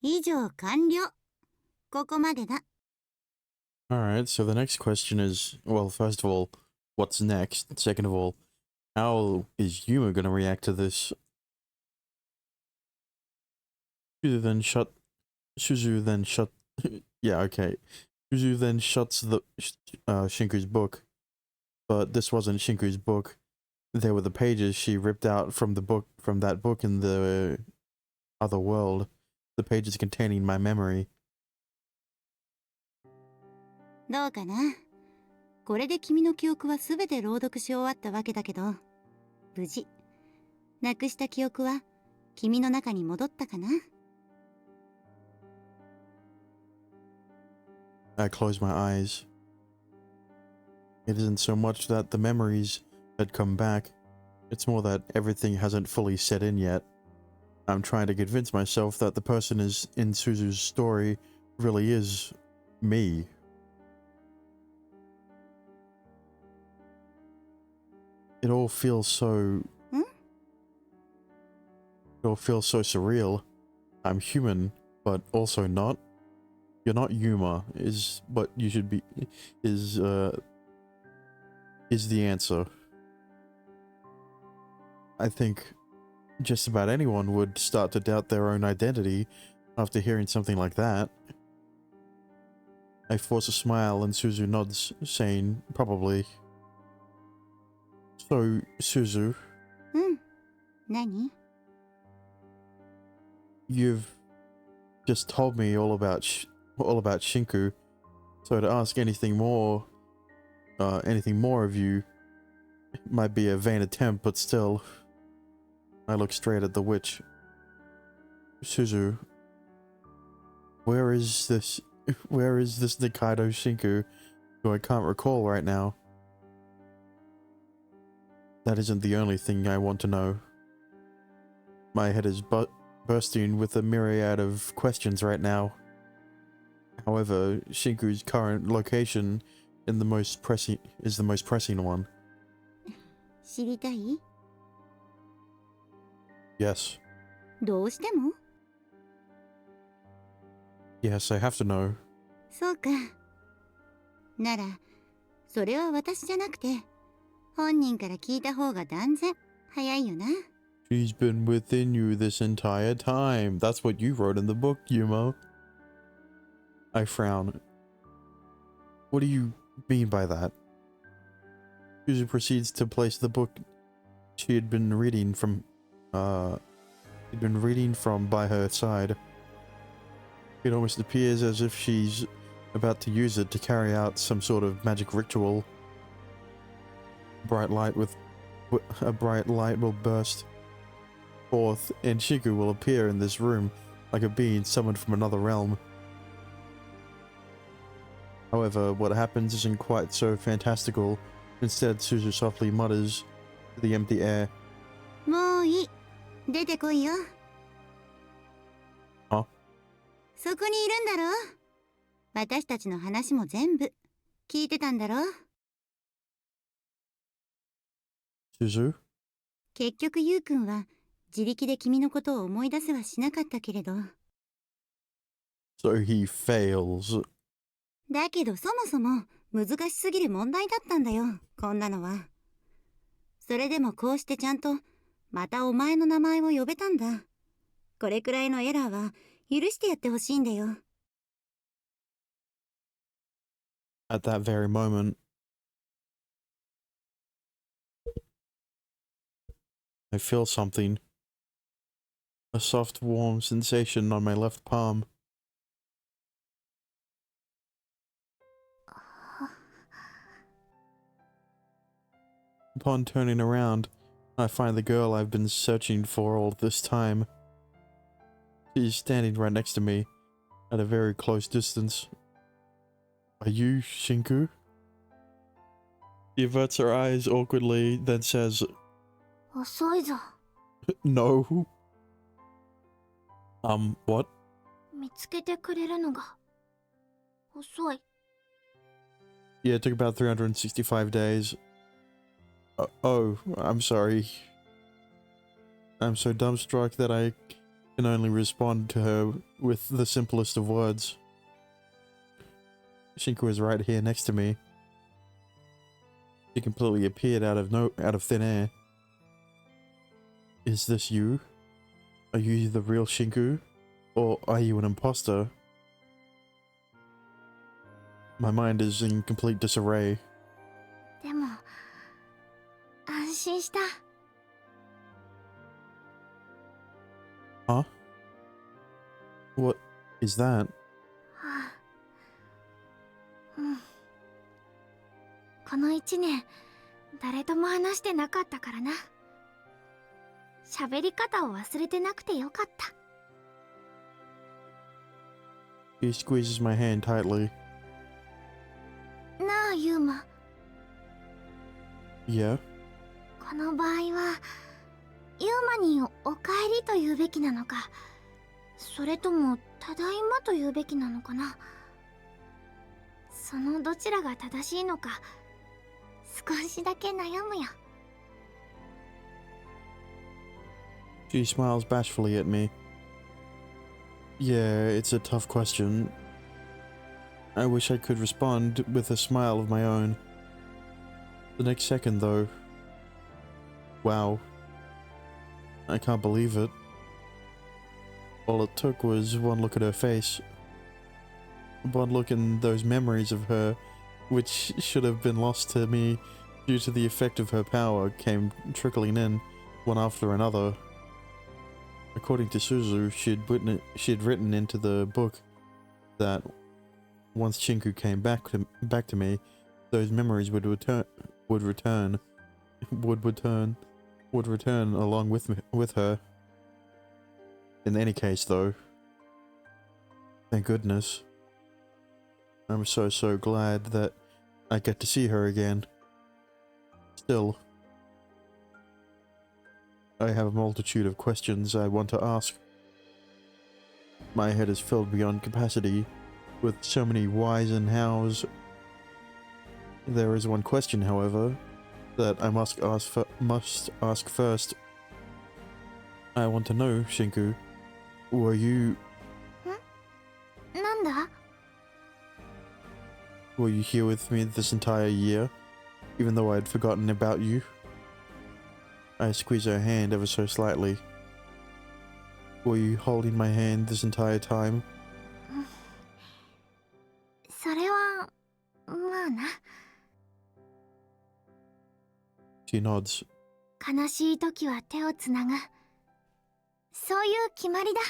以上完了。ここまでだ。Alright, so the next question is, well, first of all, what's next? Second of all, how is Yuma gonna react to this? Suzu then shut... yeah, okay. Suzu then shuts Shinku's book. But this wasn't Shinku's book. There were the pages she ripped out from that book in the other world. The pages containing my memory. どうかな。これで君の記憶はすべて朗読し終わったわけだけど、無事、なくした記憶は君の中に戻ったかな。I closed my eyes. It isn't so much that the memories had come back. It's more that everything hasn't fully set in yet. I'm trying to convince myself that the person in Suzu's story really is me. It all feels so... It all feels so surreal. I'm human, but also not. You're not Yuma, is what you should be... is the answer. I think just about anyone would start to doubt their own identity after hearing something like that. I force a smile and Suzu nods, saying, probably. So, Suzu. 何? You've just told me all about Shinku, so to ask anything more of you might be a vain attempt, but still. I look straight at the witch. Suzu, where is this Nikaido Shinku, who I can't recall right now? That isn't the only thing I want to know. My head is bursting with a myriad of questions right now. However, Shinku's current location is the most pressing one. 知りたい? Yes. どうしても? Yes, I have to know. そうか。なら、それは私じゃなくて、本人から聞いた方が断然早いよな。She's been within you this entire time. That's what you wrote in the book, Yuma. I frown. What do you mean by that? Suzu proceeds to place the book she had been reading from by her side. It almost appears as if she's about to use it to carry out some sort of magic ritual. A bright light will burst forth, and Shiku will appear in this room like a being summoned from another realm. However, what happens isn't quite so fantastical. Instead, Suzu softly mutters to the empty air. もういい。出てこいよ。Huh? そこにいるんだろ。私たちの話も全部聞いてたんだろ。Suzu? 結局ユウくんは自力で君のことを思い出せはしなかったけれど。So he fails. だけどそもそも難しすぎる問題だったんだよ、こんなのは。それでもこうしてちゃんとまたお前の名前を呼べたんだ。これくらいのエラーは許してやってほしいんだよ。At that very moment, I feel something. A soft, warm sensation on my left palm. Upon turning around, I find the girl I've been searching for all this time. She's standing right next to me, at a very close distance. Are you Shinku? She averts her eyes awkwardly, then says, 遅いぞ。 No. What? 見つけてくれるのが遅い。 Yeah, it took about 365 days. Oh, I'm sorry. I'm so dumbstruck that I can only respond to her with the simplest of words. Shinku is right here next to me. She completely appeared out of thin air. Is this you? Are you the real Shinku? Or are you an imposter? My mind is in complete disarray. でも安心した。 Huh? What is that? はあ、うん。この1年誰とも話してなかったからな。喋り方を忘れてなくてよかった。 He squeezes my hand tightly. なあユーマ、 Yeah? この場合はユーマにおかえりと言うべきなのか、それともただいまと言うべきなのかな。そのどちらが正しいのか少しだけ悩むよ。 She smiles bashfully at me. Yeah, it's a tough question. I wish I could respond with a smile of my own. The next second, though. Wow. I can't believe it. All it took was one look at her face. One look in those memories of her, which should have been lost to me due to the effect of her power, came trickling in, one after another. According to Suzu, she'd written into the book that once Shinku came back to me, those memories would return along with her. In any case, though, thank goodness. I'm so glad that I get to see her again. Still, I have a multitude of questions I want to ask. My head is filled beyond capacity with so many whys and hows. There is one question, however, that I must ask first. I want to know, Shinku, were you... なんだ? Were you here with me this entire year, even though I had forgotten about you? I squeeze her hand ever so slightly. Were you holding my hand this entire time? それはまあな。 She nods. 悲しい時は手をつなぐ。そういう決まりだ。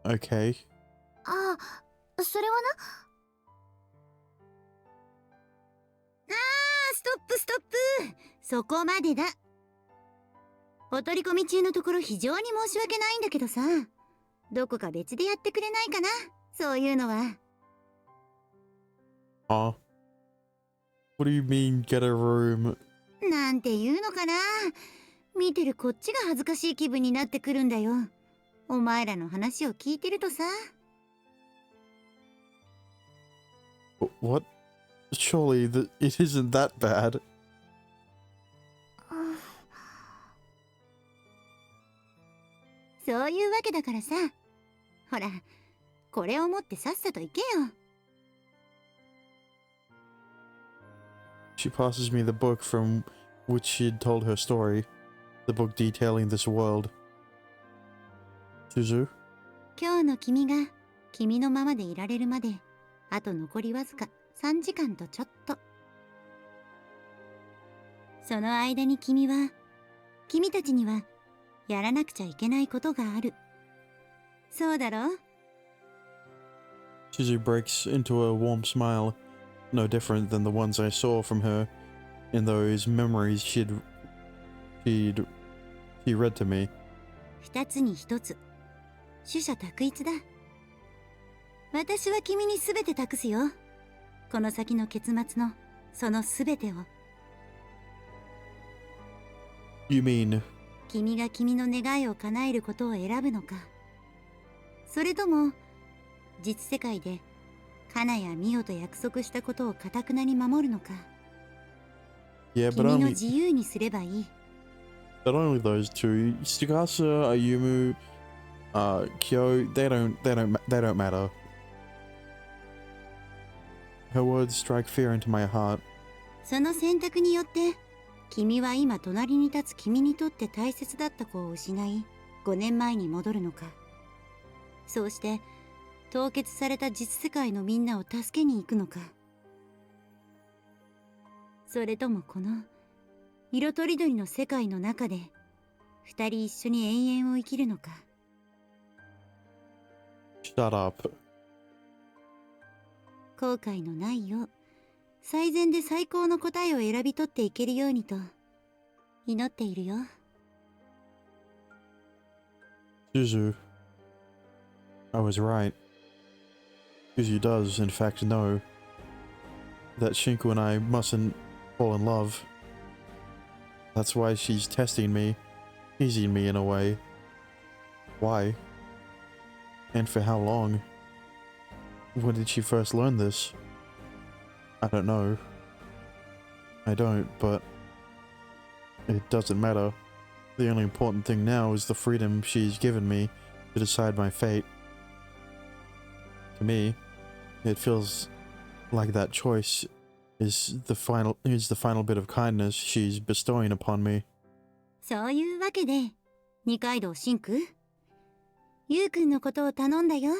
Okay. ああ、それはな。ストップストップ。そこまでだ。お取り込み中のところ非常に申し訳ないんだけどさ、どこか別でやってくれないかな、そういうのは。What do you mean, get a room? なんて言うのかな。見てるこっちが恥ずかしい気分になってくるんだよ。お前らの話を聞いてるとさ。 What? Surely it isn't that bad. そういうわけだからさ。ほら、これを持ってさっさと行けよ。 She passes me the book from which she'd told her story, the book detailing this world. Suzu? 今日の君が君のままでいられるまで、あと残りわずか3時間とちょっと。その間に君たちにはやらなくちゃいけないことがある。そうだろう? Suzu breaks into a warm smile, no different than the ones I saw from her in those memories she read to me. 二つに一つ。取捨択一だ。私は君にすべて託すよ。この先の結末のそのすべてを。 You mean... 君が君の願いを叶えることを選ぶのか、それとも実世界でカナやミオと約束したことを堅くなに守るのか。 Yeah, but 君の only... 自由にすればいい。But only those two. Tsukasa, Ayumu, Kyo, they don't matter. Her words strike fear into my heart. その選択によって君は今隣に立つ君にとって大切だった子を失い5年前に戻るのか。そうして凍結された実世界のみんなを助けに行くのか。それともこの色とりどりの世界の中で二人一緒に永遠を生きるのか。Shut up. 後悔のないよう最善で最高の答えを選び取っていけるようにと祈っているよ。Suzu, I was right. Suzu does, in fact, know that Shinku and I mustn't fall in love. That's why she's testing me, teasing me in a way. Why? And for how long? When did she first learn this? I don't know. I don't, but it doesn't matter. The only important thing now is the freedom she's given me to decide my fate. To me, it feels like that choice is the final bit of kindness she's bestowing upon me. そういうわけで二階堂真空、ゆうくんのことを頼んだよ。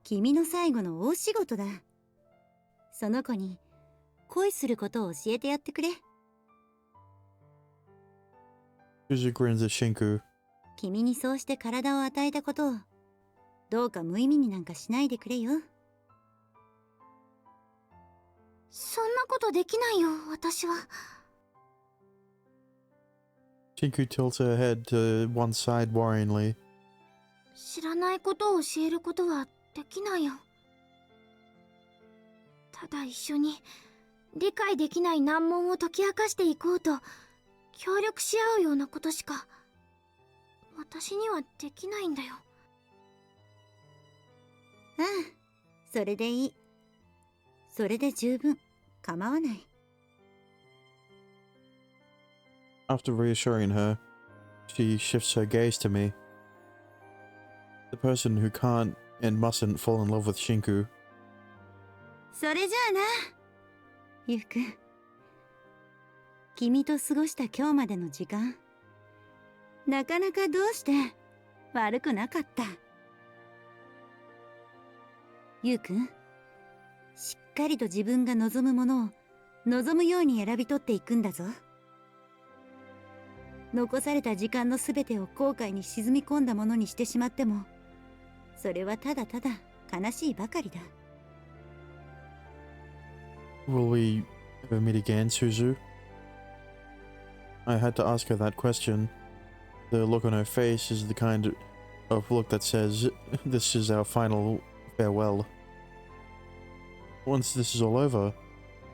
君の最後の大仕事だ。その子に恋することを教えてやってくれ。Suzu grins at Shinku. 君にそうして体を与えたことをどうか無意味になんかしないでくれよ。そんなことできないよ、私は。Shinku tilts her head to one side worryingly. 知らないことを教えることはできないよ。ただ一緒に理解できない難問を解き明かしていこうと協力し合うようなことしか私にはできないんだよ。ああ、それでいい。それで十分。構わない。After reassuring her, she shifts her gaze to me. The person who can't and mustn't fall in love with Shinku. それじゃあな、ゆうくん。君と過ごした今日までの時間、なかなかどうして悪くなかった。ゆうくん、しっかりと自分が望むものを望むように選び取っていくんだぞ。残された時間のすべてを後悔に沈み込んだものにしてしまっても、それはただただ悲しいばかりだ。Will we ever meet again, Suzu? I had to ask her that question. The look on her face is the kind of look that says, this is our final farewell. Once this is all over,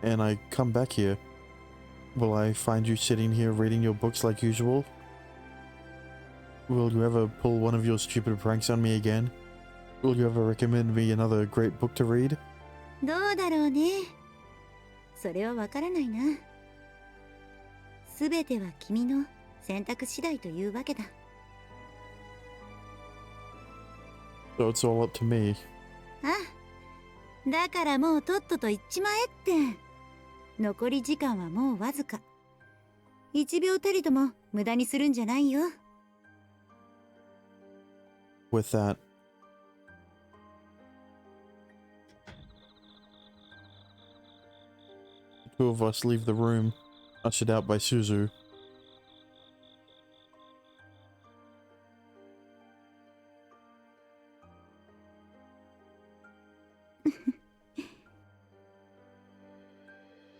and I come back here, will I find you sitting here reading your books like usual? Will you ever pull one of your stupid pranks on me again? Will you ever recommend me another great book to read? どうだろうね。それはわからないな。すべては君の選択次第というわけだ。So it's all up to me. ああ、だからもうとっとと行っちまえって。残り時間はもうわずか。一秒たりとも無駄にするんじゃないよ。With that, the two of us leave the room, ushered out by Suzu.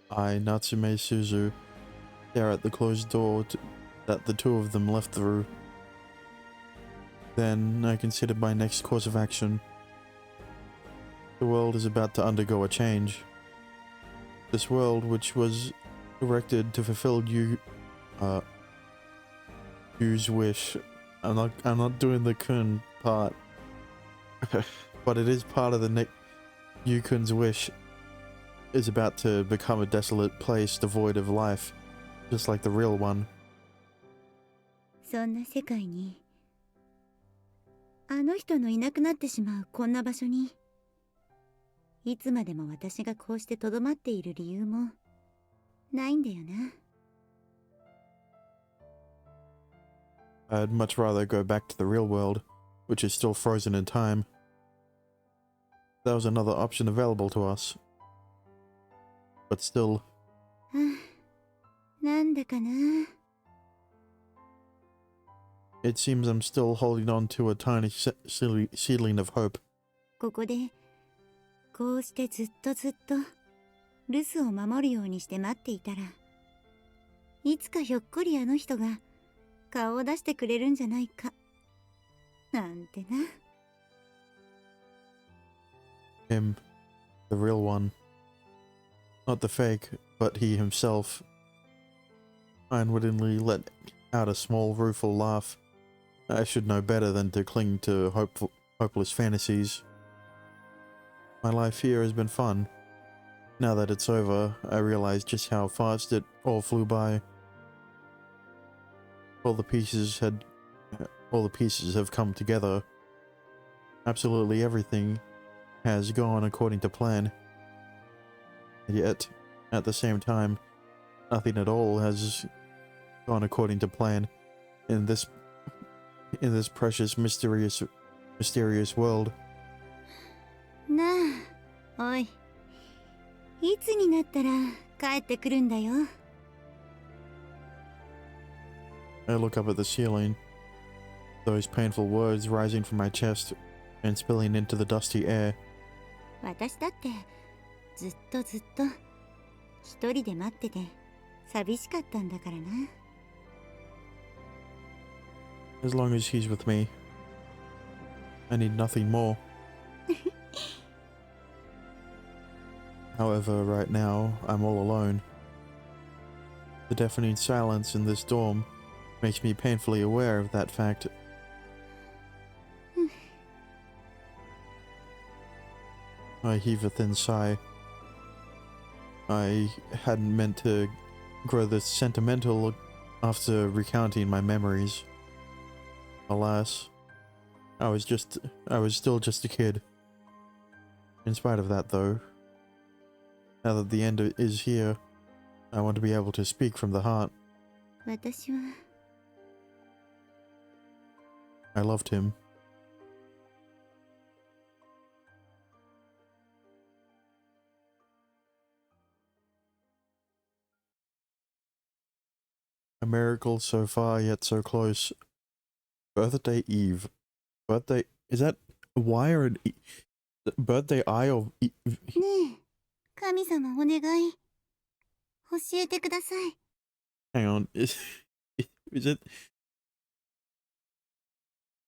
I, Natsume, Suzu, stare at the closed door that the two of them left through. Then I consider my next course of action. The world is about to undergo a change. This world, which was erected to fulfill Yu's wish. I'm not doing the Kun part, but it is part of the Yu-kun's wish. Is about to become a desolate place devoid of life, just like the real one. そんな世界に、あの人のいなくなってしまうこんな場所に、いつまでも私がこうしてとどまっている理由もないんだよな。I'd much rather go back to the real world, which is still frozen in time. That was another option available to us. But still, なんだかな。it seems I'm still holding on to a tiny seedling of hope. ここでこうしてずっと留守を守るようにして待っていたら、いつかひょっこりあの人が顔を出してくれるんじゃないかなんてな。Him, the real one. Not the fake, but he himself. I unwittingly let out a small rueful laugh. I should know better than to cling to hopeless fantasies. My life here has been fun. Now that it's over, I realize just how fast it all flew by. All the pieces have come together. Absolutely everything has gone according to plan. Yet, at the same time, nothing at all has gone according to plan in this precious, mysterious world. なあ、おい。いつになったら帰ってくるんだよ。I look up at the ceiling, those painful words rising from my chest and spilling into the dusty air. 私だってずっと一人で待ってて寂しかったんだからな。As long as he's with me, I need nothing more. However, right now, I'm all alone. The deafening silence in this dorm makes me painfully aware of that fact. I heave a thin sigh. I hadn't meant to grow this sentimental after recounting my memories. Alas, I was still just a kid. In spite of that, though, now that the end is here, I want to be able to speak from the heart. 私は I loved him. A miracle so far yet so close. Birthday Eve. Birthday, is that Y or an E? Birthday I or E? ねえ、神様お願い。教えてください。 Hang on, is it?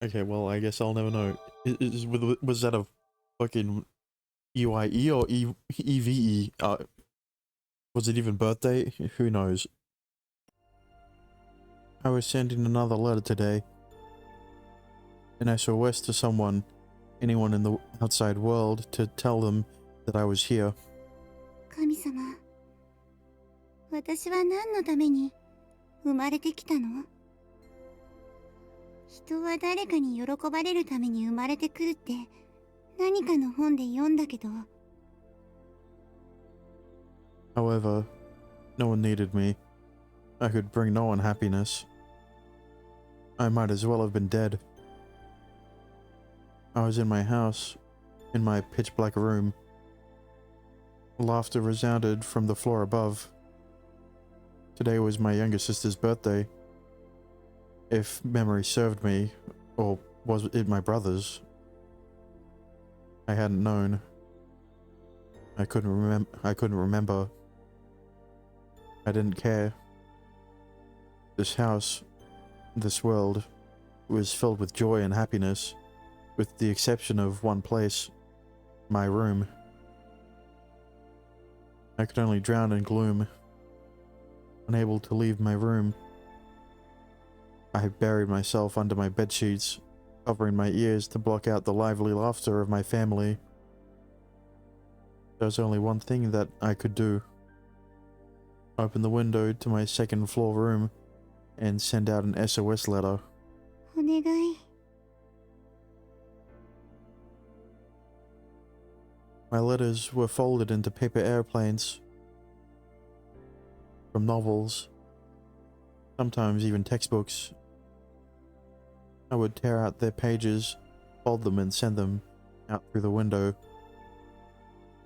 Okay, well, I guess I'll never know. Was that a fucking EYE or EVE? Was it even birthday? Who knows? I was sending another letter today, and I saw west to anyone in the outside world, to tell them that I was here. 神様、私は何のために生まれてきたの？人は誰かに喜ばれるために生まれてくるって何かの本で読んだけど。However, no one needed me. I could bring no one happiness. I might as well have been dead. I was in my house, in my pitch-black room. Laughter resounded from the floor above. Today was my younger sister's birthday. If memory served me, or was it my brother's? I hadn't known. I couldn't remember. I didn't care. This house, this world, was filled with joy and happiness, with the exception of one place, my room. I could only drown in gloom, unable to leave my room. I buried myself under my bedsheets, covering my ears to block out the lively laughter of my family. There was only one thing that I could do. Open the window to my second floor room and send out an SOS letter. お願い。 My letters were folded into paper airplanes from novels, sometimes even textbooks. I would tear out their pages, fold them, and send them out through the window.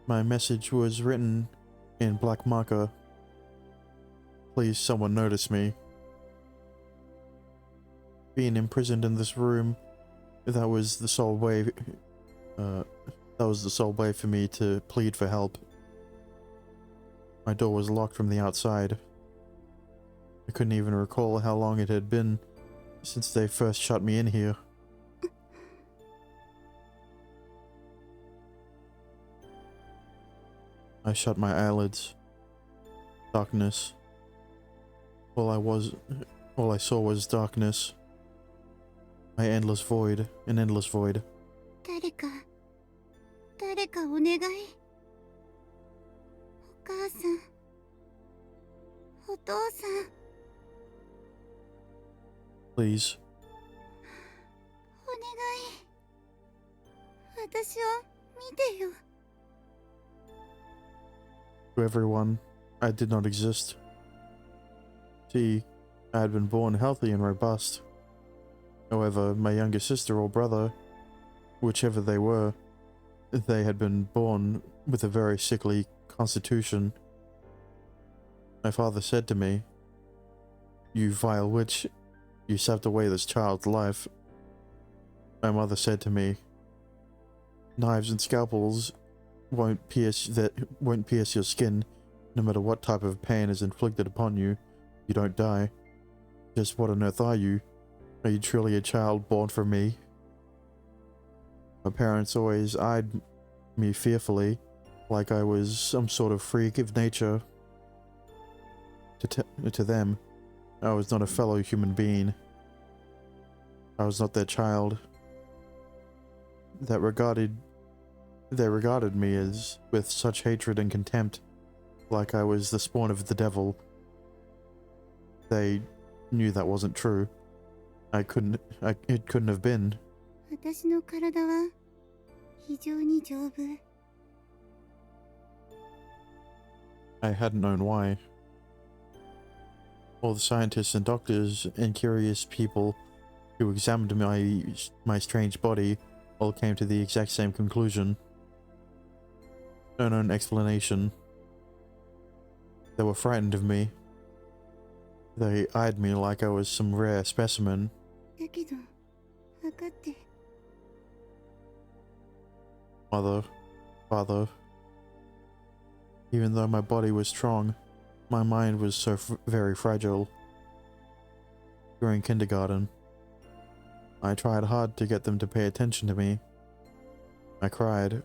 My message was written in black marker. Please, someone notice me. Being imprisoned in this room, that was the sole way. That was the sole way for me to plead for help. My door was locked from the outside. I couldn't even recall how long it had been since they first shut me in here. I shut my eyelids. Darkness. All I saw was darkness. An endless void. 誰かお願い。お母さん。お父さん。 Please. お願い。私を見てよ。 To everyone, I did not exist. See, I had been born healthy and robust. However, my younger sister or brother, whichever they were, they had been born with a very sickly constitution. My father said to me, "You vile witch, you sapped away this child's life." My mother said to me, "Knives and scalpels won't pierce your skin, no matter what type of pain is inflicted upon you. You don't die. Just what on earth are you? Are you truly a child born from me?" My parents always eyed me fearfully, like I was some sort of freak of nature. To them, I was not a fellow human being. I was not their child. They regarded me as with such hatred and contempt, like I was the spawn of the devil. They knew that wasn't true. It couldn't have been. 私の体は非常に丈夫。 I hadn't known why. All the scientists and doctors and curious people who examined my strange body all came to the exact same conclusion. No known explanation. They were frightened of me. They eyed me like I was some rare specimen. だけど、分かって。 Mother, father. Even though my body was strong, my mind was so very fragile. During kindergarten, I tried hard to get them to pay attention to me. I cried.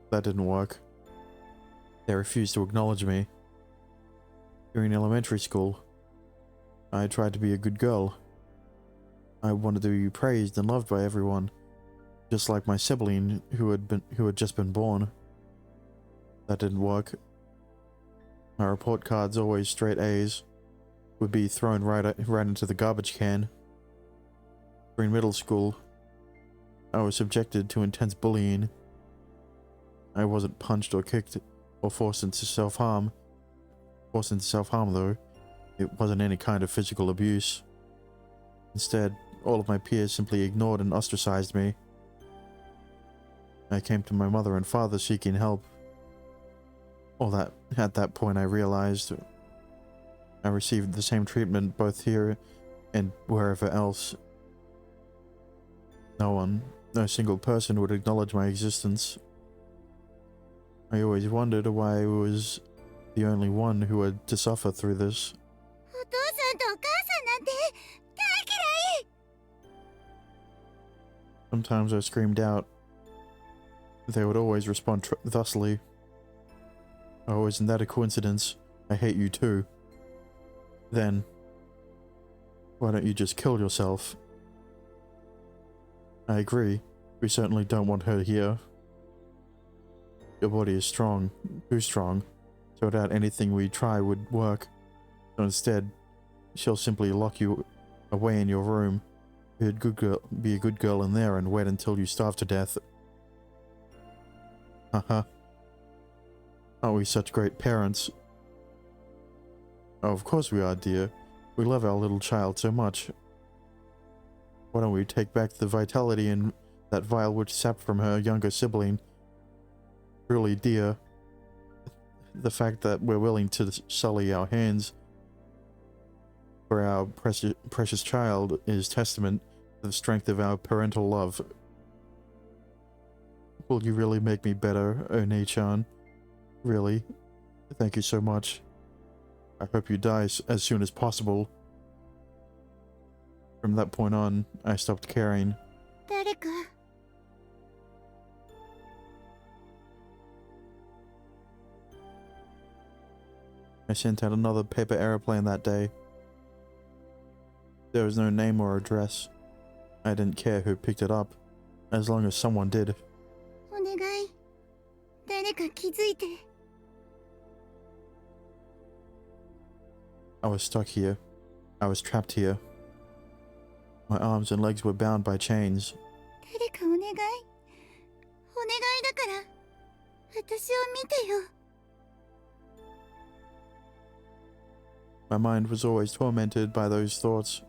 That didn't work. They refused to acknowledge me. During elementary school, I tried to be a good girl. I wanted to be praised and loved by everyone, just like my sibling who had just been born. That didn't work. My report cards, always straight A's, would be thrown right into the garbage can. During middle school, I was subjected to intense bullying. I wasn't punched or kicked or forced into self-harm. Though. It wasn't any kind of physical abuse. Instead, all of my peers simply ignored and ostracized me. I came to my mother and father seeking help. At that point I realized I received the same treatment both here and wherever else. No single person would acknowledge my existence. I always wondered why I was the only one who had to suffer through this. お父さんとお母さんなんて大嫌い。 Sometimes I screamed out. They would always respond thusly. "Oh, isn't that a coincidence? I hate you too." Then, why don't you just kill yourself? I agree. We certainly don't want her here. Your body is strong, too strong, so I doubt anything we try would work. So instead, she'll simply lock you away in your room. Be a good girl in there and wait until you starve to death. Haha. Aren't we such great parents? Oh, of course we are, dear. We love our little child so much. Why don't we take back the vitality and that vial which sapped from her younger sibling? Truly, dear, the fact that we're willing to sully our hands for our precious child is testament to the strength of our parental love. Will you really make me better, Oni-chan? Really? Thank you so much. I hope you die as soon as possible. From that point on, I stopped caring. 誰か I sent out another paper airplane that day. There was no name or address. I didn't care who picked it up, as long as someone did. お願い誰か気づいて I was stuck here. I was trapped here. My arms and legs were bound by chains. 誰かお願いお願いだから私を見てよ My mind was always tormented by those thoughts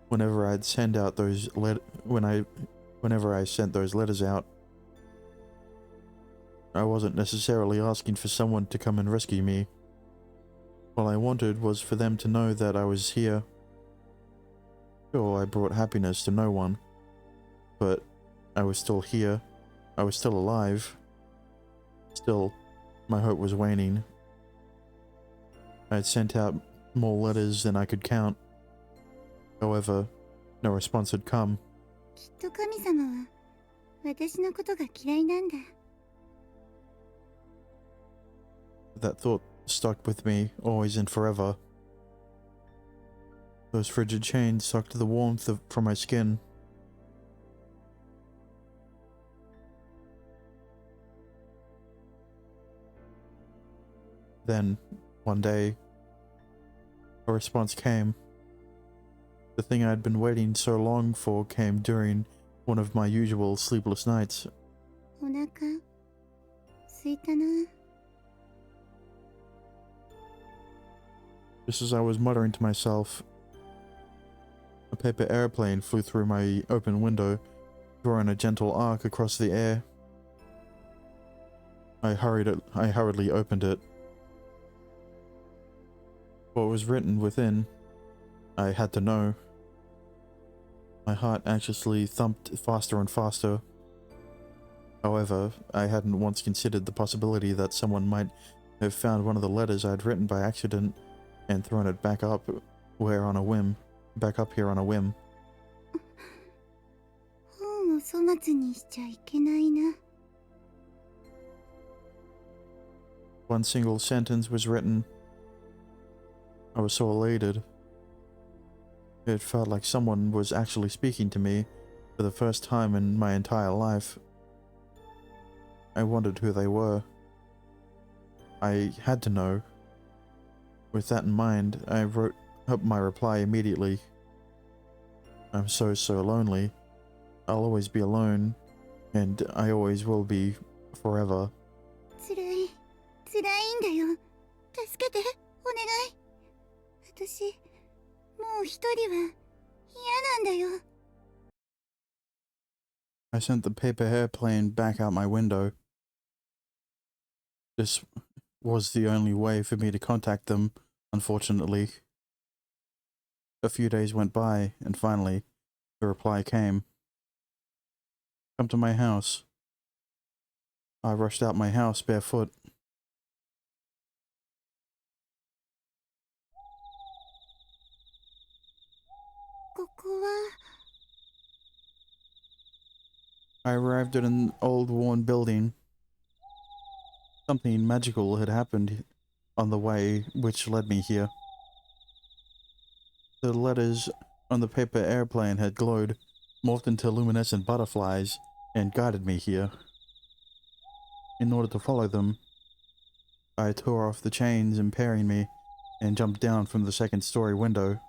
whenever I'd send out those whenever I sent those letters out. I wasn't necessarily asking for someone to come and rescue me. All I wanted was for them to know that I was here. Sure, I brought happiness to no one, but I was still here. I was still alive. Still, my hope was waning. I had sent out more letters than I could count. However, no response had come. きっと神様は私のことが嫌いなんだ That thought stuck with me, always and forever. Those frigid chains sucked the warmth from my skin. Then, one day, a response came. The thing I'd been waiting so long for came during one of my usual sleepless nights. お腹空いたな Just as I was muttering to myself, a paper airplane flew through my open window, drawing a gentle arc across the air. I hurriedly opened it. What was written within, I had to know. My heart anxiously thumped faster and faster. However, I hadn't once considered the possibility that someone might have found one of the letters I'd written by accident and thrown it back up here on a whim. 本を粗末にしちゃいけないな One single sentence was written. I was so elated. It felt like someone was actually speaking to me for the first time in my entire life. I wondered who they were. I had to know. With that in mind, I wrote up my reply immediately. I'm so lonely. I'll always be alone, and I always will be forever. 辛いんだよ助けてお願い私もう一人は嫌なんだよ I sent the paper airplane back out my window. This was the only way for me to contact them, unfortunately. A few days went by, and finally, the reply came. Come to my house. I rushed out my house barefoot. I arrived at an old worn building. Something magical had happened on the way which led me here. The letters on the paper airplane had glowed, morphed into luminescent butterflies, and guided me here. In order to follow them, I tore off the chains impairing me and jumped down from the second-story window.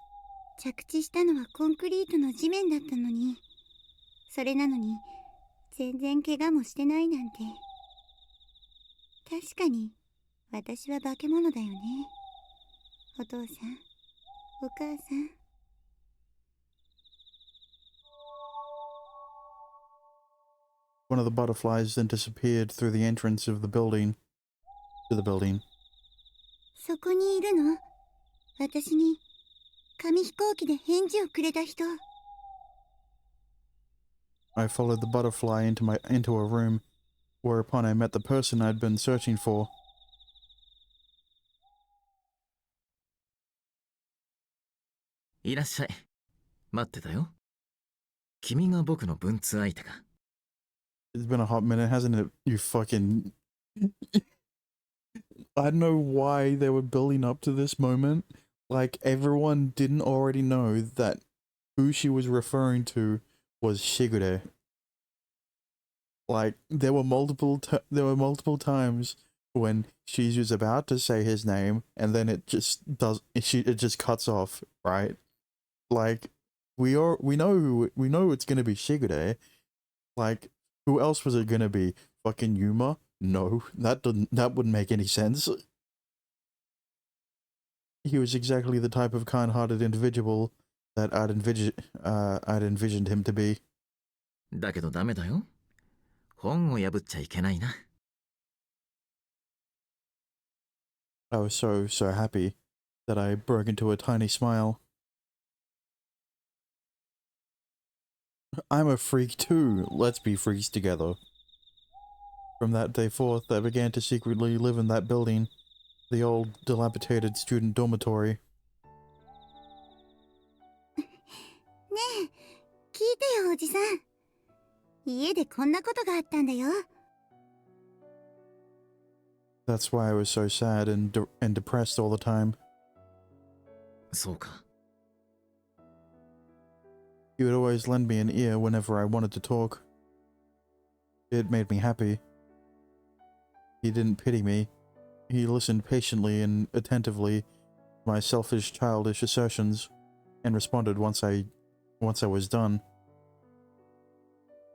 着地したのはコンクリートの地面だったのに、それなのに全然怪我もしてないなんて。確かに私は化け物だよね。お父さん、お母さん。One of the butterflies then disappeared through the entrance of the building. To the building. そこにいるの？私に紙飛行機で返事をくれた人。I followed the butterfly into a room, whereupon I met the person I'd been searching for. いらっしゃい。待ってたよ。君が僕の文通相手か。It's been a hot minute, hasn't it? You fucking... I don't know why they were building up to this moment. Like, everyone didn't already know that who she was referring to was Shigure. Like, there were multiple times when she was about to say his name, and then it just cuts off, right? Like, we know it's gonna be Shigure. Like, who else was it gonna be? Fucking Yuma? No, that wouldn't make any sense. He was exactly the type of kind-hearted individual that I'd envisioned him to be. だけどダメだよ。本を破っちゃいけないな。I was so happy that I broke into a tiny smile. I'm a freak too. Let's be freaks together. From that day forth, I began to secretly live in that building, the old, dilapidated student dormitory. ねえ、聞いてよおじさん。家でこんなことがあったんだよ。That's why I was so sad and depressed all the time. そうか。He would always lend me an ear whenever I wanted to talk. It made me happy. He didn't pity me. He listened patiently and attentively to my selfish, childish assertions, and responded once I was done.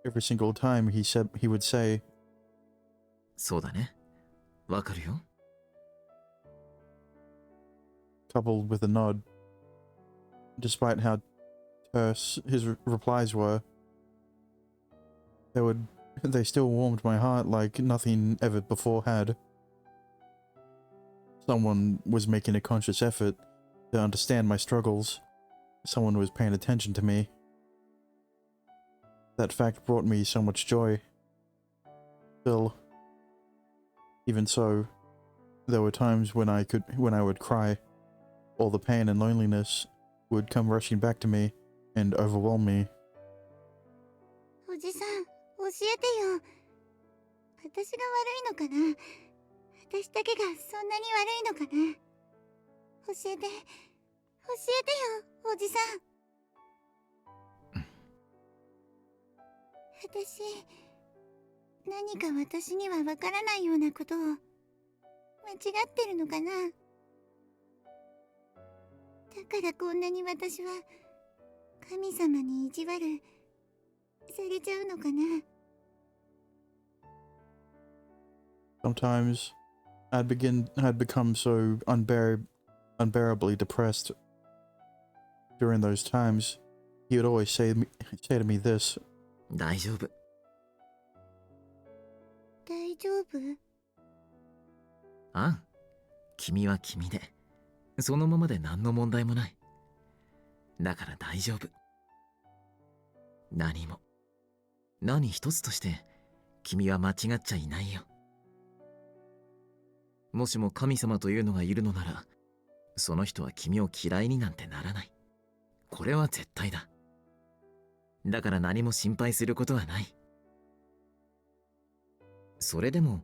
Every single time he would say, そうだね。わかるよ。coupled with a nod. Despite how terse his replies were, they still warmed my heart like nothing ever before had. Someone was making a conscious effort to understand my struggles. Someone was paying attention to me. That fact brought me so much joy. Still, even so, there were times when I would cry. All the pain and loneliness would come rushing back to me and overwhelm me. おじさん、教えてよ。私が悪いのかな？私だけがそんなに悪いのかな？教えてよ、おじさん。何か私にはわからないようなことを間違ってるのかな？だからこんなに私は神様に意地悪されちゃうのかな？ Sometimes I'd become so unbearably depressed. During those times, he would always say to me this. 大丈夫。大丈夫？ああ、君は君で、そのままで何の問題もない。だから大丈夫。何一つとして君は間違っちゃいないよ。もしも神様というのがいるのなら、その人は君を嫌いになんてならない。これは絶対だ。だから何も心配することはない。それでも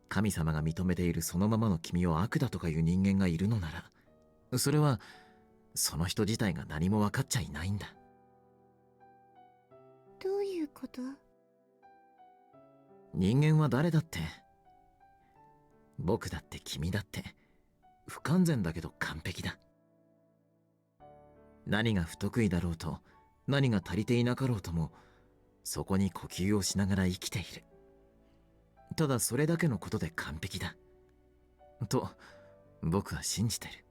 神様が認めているそのままの君を悪だとかいう人間がいるのなら、それはその人自体が何も分かっちゃいないんだ。どういうこと？人間は誰だって、僕だって君だって不完全だけど完璧だ。何が不得意だろうと、何が足りていなかろうとも、そこに呼吸をしながら生きている。ただそれだけのことで完璧だ。と、僕は信じてる。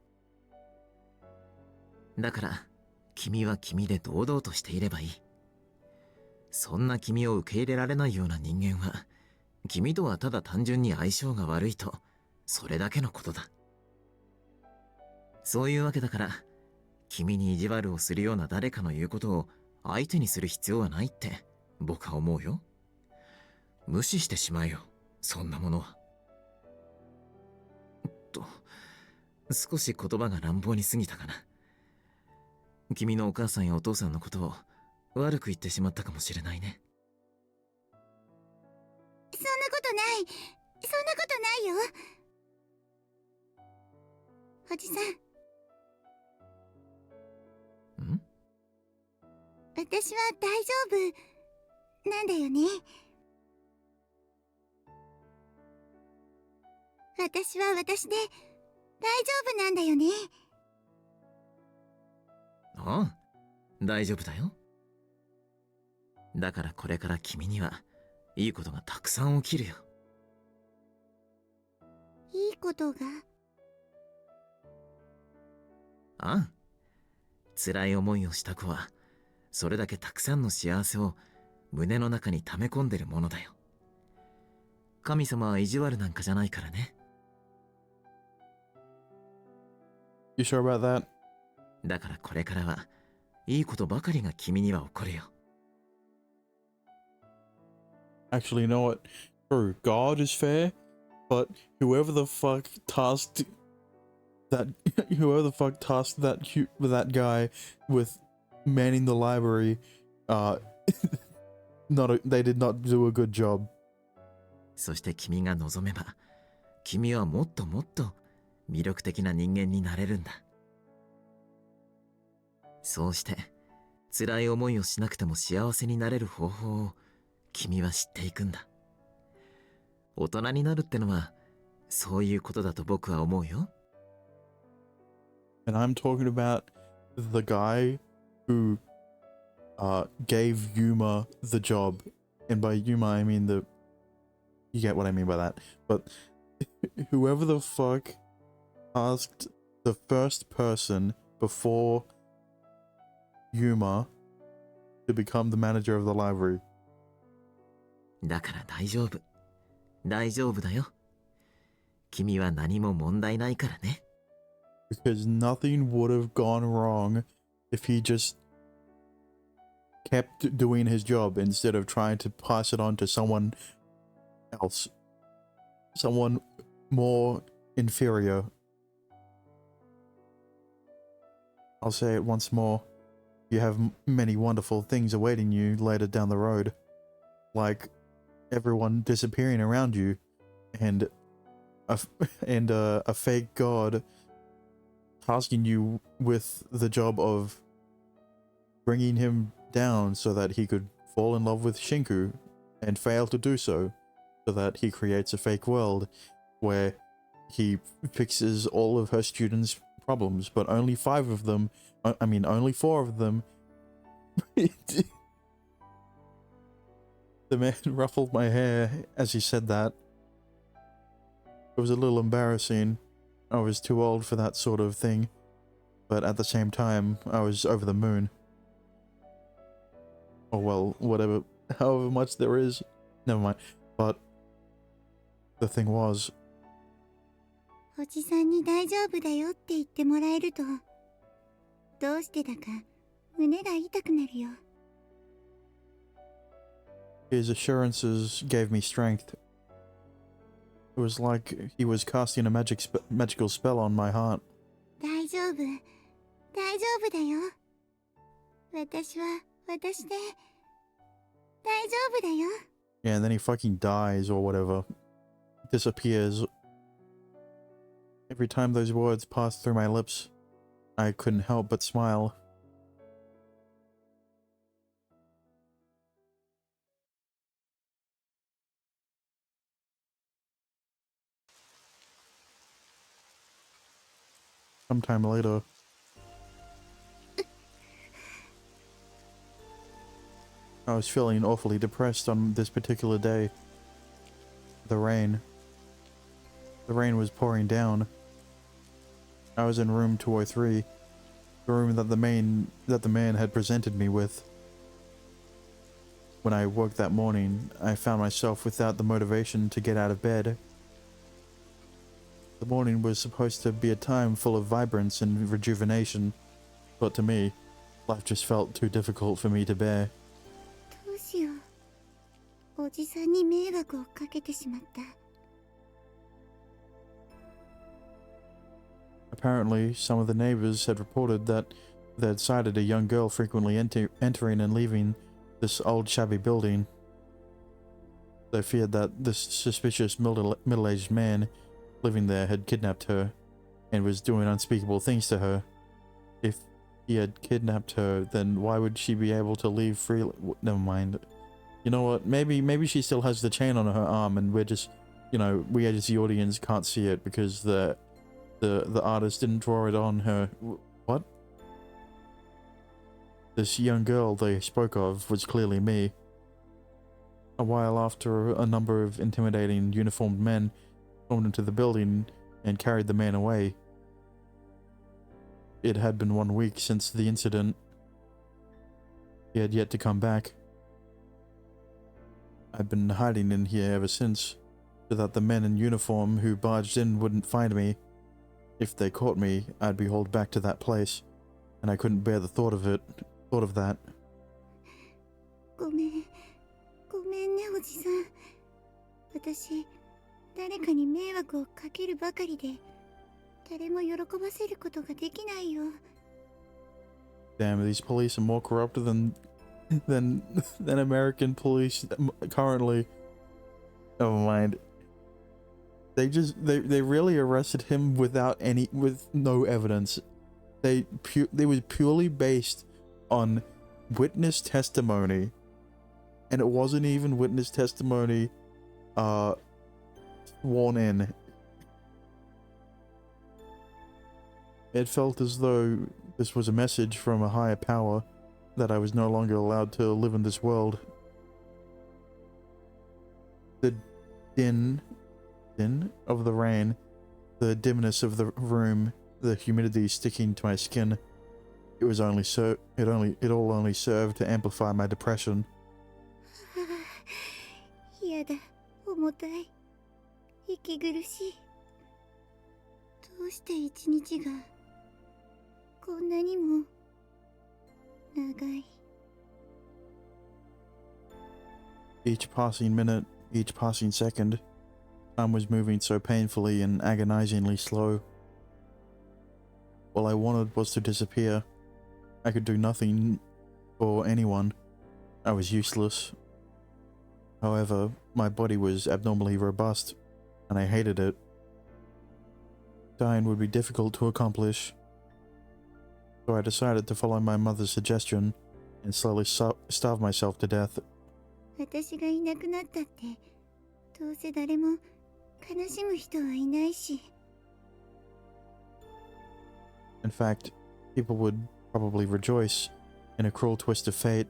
だから、君は君で堂々としていればいい。そんな君を受け入れられないような人間は、君とはただ単純に相性が悪いと、それだけのことだ。そういうわけだから、君に意地悪をするような誰かの言うことを相手にする必要はないって僕は思うよ。無視してしまえよ、そんなものは。少し言葉が乱暴に過ぎたかな。君のお母さんやお父さんのことを悪く言ってしまったかもしれないね。そんなことない。そんなことないよ。おじさん。ん？私は大丈夫なんだよね。私は私で大丈夫なんだよね。ああ、大丈夫だよ。だからこれから君にはいいことがたくさん起きるよ。いいことが？ああ、辛い思いをした子はそれだけたくさんの幸せを胸の中に溜め込んでるものだよ。神様は意地悪なんかじゃないからね。You sure about that? だからこれからはいいことばかりが君には起こるよ。Actually, you know what? True, God is fair, but whoever the fuck tasked that that guy with manning the library, they did not do a good job. そして君が望めば、君はもっともっと魅力的な人間になれるんだ。そうして辛い思いをしなくても幸せになれる方法を君は知っていくんだ。大人になるってのはそういうことだと僕は思うよ。And I'm talking about the guy who gave Yuma the job. And by Yuma, I mean you get what I mean by that. But whoever the fuck asked the first person before Yuma to become the manager of the library. だから大丈夫。大丈夫だよ。君は何も問題ないからね。Because nothing would have gone wrong if he just kept doing his job instead of trying to pass it on to someone else. Someone more inferior. I'll say it once more. You have many wonderful things awaiting you later down the road. Like everyone disappearing around you and a fake god tasking you with the job of bringing him down so that he could fall in love with Shinku and fail to do so that he creates a fake world where he fixes all of her students' problems, but only 5 of them, only 4 of them. The man ruffled my hair as he said that. It was a little embarrassing. I was too old for that sort of thing, but at the same time, I was over the moon. Oh well, whatever, however much there is, never mind. But the thing was, おじさんに大丈夫だよって言ってもらえると、どうしてだか胸が痛くなるよ。his assurances gave me strength. It was like he was casting a magical spell on my heart. 大丈夫、大丈夫だよ。私は私で大丈夫だよ。 Yeah, and then he fucking dies or whatever. Disappears. Every time those words passed through my lips, I couldn't help but smile. Sometime later. I was feeling awfully depressed on this particular day. The rain. The rain was pouring down. I was in room 203, the room that the man had presented me with. When I woke that morning, I found myself without the motivation to get out of bed. The morning was supposed to be a time full of vibrance and rejuvenation, but to me, life just felt too difficult for me to bear. どうしよう。おじさんに迷惑をかけてしまった。Apparently, some of the neighbors had reported that they had sighted a young girl frequently entering and leaving this old shabby building. They feared that this suspicious middle-aged man living there had kidnapped her and was doing unspeakable things to her. If he had kidnapped her, then why would she be able to leave freely? Never mind. You know what? Maybe she still has the chain on her arm, and we're just, we as the audience can't see it because the artist didn't draw it on her. What? This young girl they spoke of was clearly me. A while after, a number of intimidating uniformed men stormed into the building and carried the man away. It had been 1 week since the incident. He had yet to come back. I've been hiding in here ever since, so that the men in uniform who barged in wouldn't find me. If they caught me, I'd be hauled back to that place, and I couldn't bear the thought of that. ごめんね、おじさん。私、誰かに迷惑をかけるばかりで、誰も喜ばせることができないよ。Damn, these police are more corrupt than American police currently. Never mind. They really arrested him with no evidence. They was purely based on witness testimony, and it wasn't even witness testimony sworn in. It felt as though this was a message from a higher power that I was no longer allowed to live in this world. The din of the rain, the dimness of the room, the humidity sticking to my skin, it all only served to amplify my depression. 嫌だ、重たい、息苦しい。どうして一日がこんなにも長い。Each passing minute, each passing second, time was moving so painfully and agonizingly slow. All I wanted was to disappear. I could do nothing for anyone. I was useless. However, my body was abnormally robust, and I hated it. Dying would be difficult to accomplish, so I decided to follow my mother's suggestion and slowly starve myself to death. 私がいなくなったって、どうせ誰も悲しむ人はいないし。In fact, people would probably rejoice. In a cruel twist of fate,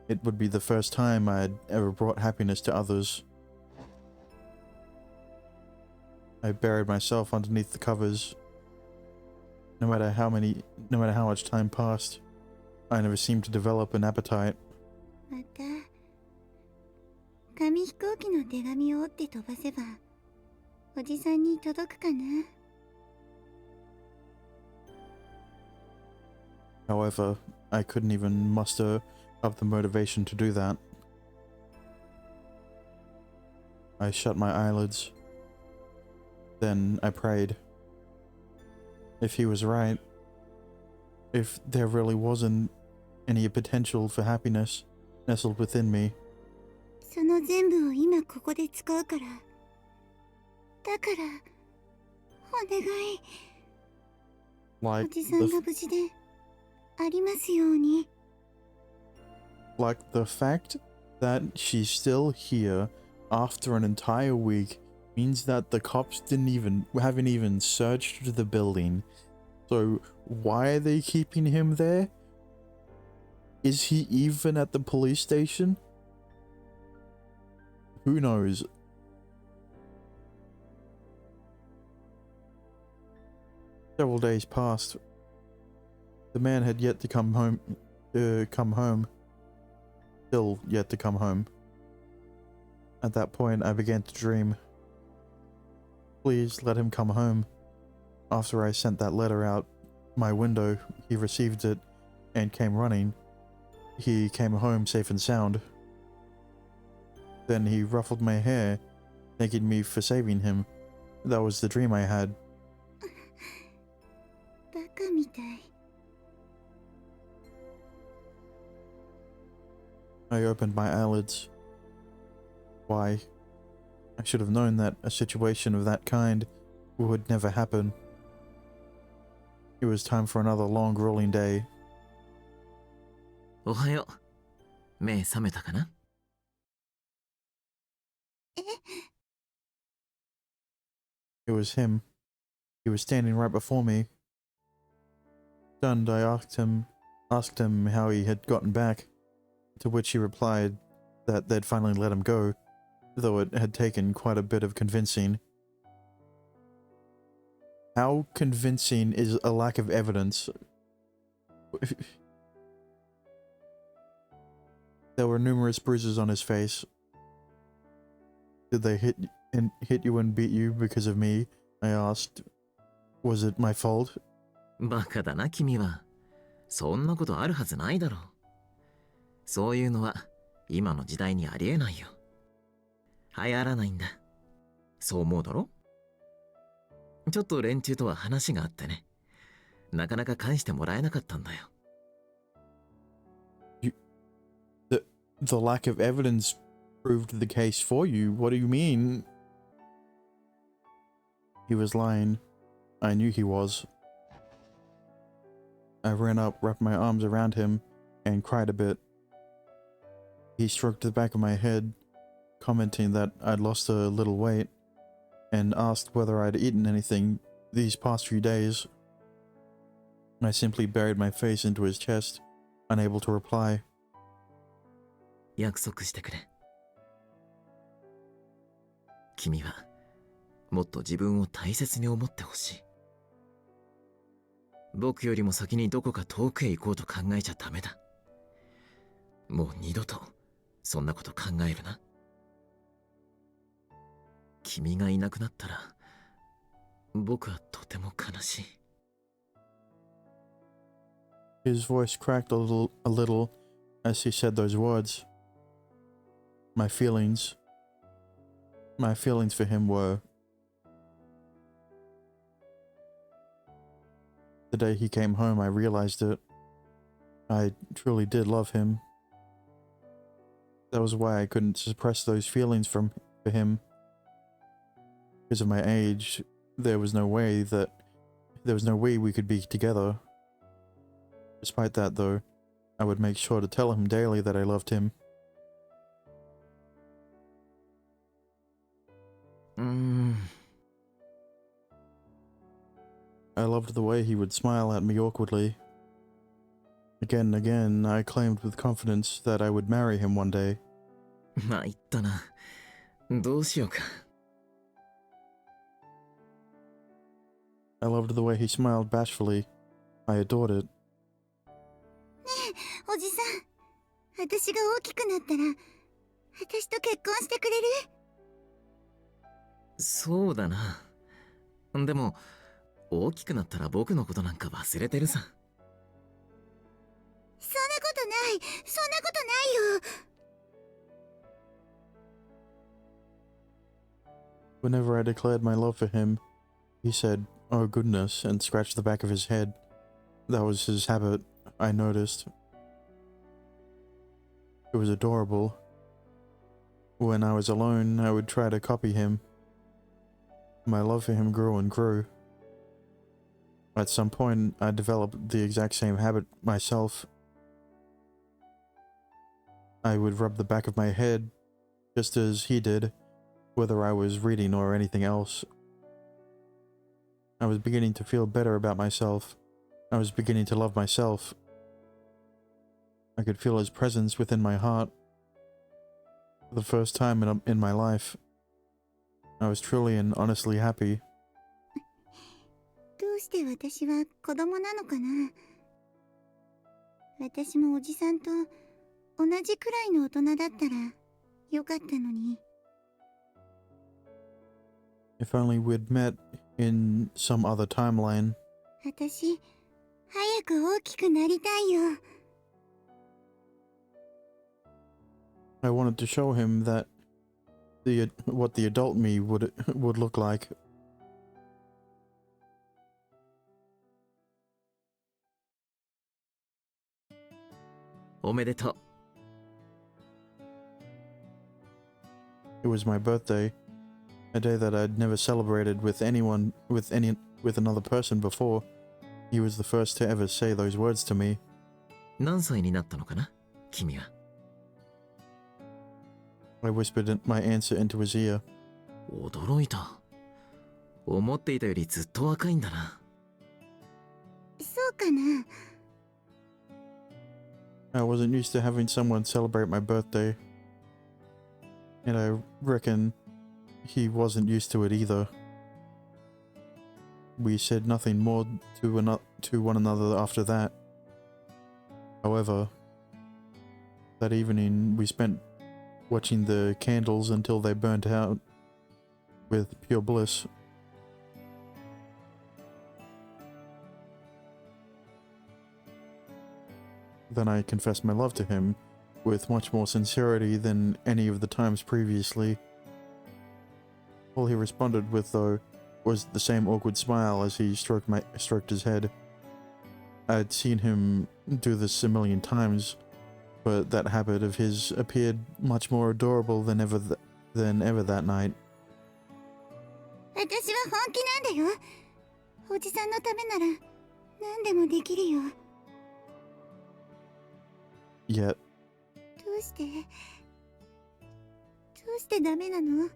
it would be the first time I had ever brought happiness to others. I buried myself underneath the covers. No matter how much time passed, I never seemed to develop an appetite. また、紙飛行機の手紙を折って飛ばせば、おじさんに届くかな。However, I couldn't even muster up the motivation to do that. I shut my eyelids. Then I prayed. If he was right, if there really wasn't any potential for happiness nestled within me, その全部を今ここで使うから。だから、お願い。お like じさんが無事でありますように。the fact that she's still here after an entire week means that the cops haven't even searched the building. So why are they keeping him there? Is he even at the police station? Who knows? Several days passed. The man had yet to come home. Still yet to come home. At that point, I began to dream. Please let him come home. After I sent that letter out my window, he received it and came running. He came home safe and sound. Then he ruffled my hair, thanking me for saving him. That was the dream I had. バカみたい。 I opened my eyelids. Why? I should have known that a situation of that kind would never happen. It was time for another long, grueling day. おはよう。目覚めたかな？ It was him. He was standing right before me. Stunned, I asked him how he had gotten back, to which he replied that they'd finally let him go, though it had taken quite a bit of convincing. How convincing is a lack of evidence? There were numerous bruises on his face. Did they hit you and beat you because of me? I asked. Was it my fault? バカだな君は。そんなことあるはずないだろう。そういうのは今の時代にありえないよ。流行らないんだ。そう思うだろ？ちょっと連中とは話があってね。なかなか返してもらえなかったんだよ。The lack of evidence proved the case for you. What do you mean? He was lying. I knew he was. I ran up, wrapped my arms around him, and cried a bit. He stroked the back of my head, commenting that I'd lost a little weight, and asked whether I'd eaten anything these past few days. I simply buried my face into his chest, unable to reply. 約束してくれ。君はもっと自分を大切に思ってほしい。僕よりも先にどこか遠くへ行こうと考えちゃダメだ。もう二度とそんなこと考えるな。君がいなくなったら僕はとても悲しい。His voice cracked a little as he said those words. My feelings for him were... The day he came home, I realized it. I truly did love him. That was why I couldn't suppress those feelings for him. Because of my age, there was no way we could be together. Despite that, though, I would make sure to tell him daily that I loved him. I loved the way he would smile at me awkwardly. Again and again, I claimed with confidence that I would marry him one day. まあ言ったな。どうしようか。I loved the way he smiled bashfully. I adored it. おじさん、私が大きくなったら、私と結婚してくれる？そうだな。でも大きくなったら僕のことなんか忘れてるさ。そんなことない、そんなことないよ。Whenever I declared my love for him, he said, "Oh goodness," and scratched the back of his head. That was his habit, I noticed. It was adorable. When I was alone, I would try to copy him. My love for him grew and grew. At some point, I developed the exact same habit myself. I would rub the back of my head, just as he did, whether I was reading or anything else. I was beginning to feel better about myself. I was beginning to love myself. I could feel his presence within my heart. For the first time in my life, I was truly and honestly happy. どうして私は子供なのかな。私もおじさんと同じくらいの大人だったらよかったのに。If only we'd met in some other timeline. 私、早く大きくなりたいよ。I wanted to show him that what the adult me would look like. おめでとう。It was my birthday, a day that I'd never celebrated with another person before. He was the first to ever say those words to me. 何歳になったのかな君は。I whispered my answer into his ear. 驚いた。思っていたよりずっと若いんだな。そうかな。I wasn't used to having someone celebrate my birthday, and I reckon he wasn't used to it either. We said nothing more to one another after that. However, that evening we spent watching the candles until they burnt out with pure bliss. Then I confessed my love to him with much more sincerity than any of the times previously. All he responded with, though, was the same awkward smile as he stroked his head. I had seen him do this a million times, but that habit of his appeared much more adorable than ever that night. 私は本気なんだよ。おじさんのためなら何でもできるよ。Yet, どうしてダメなの？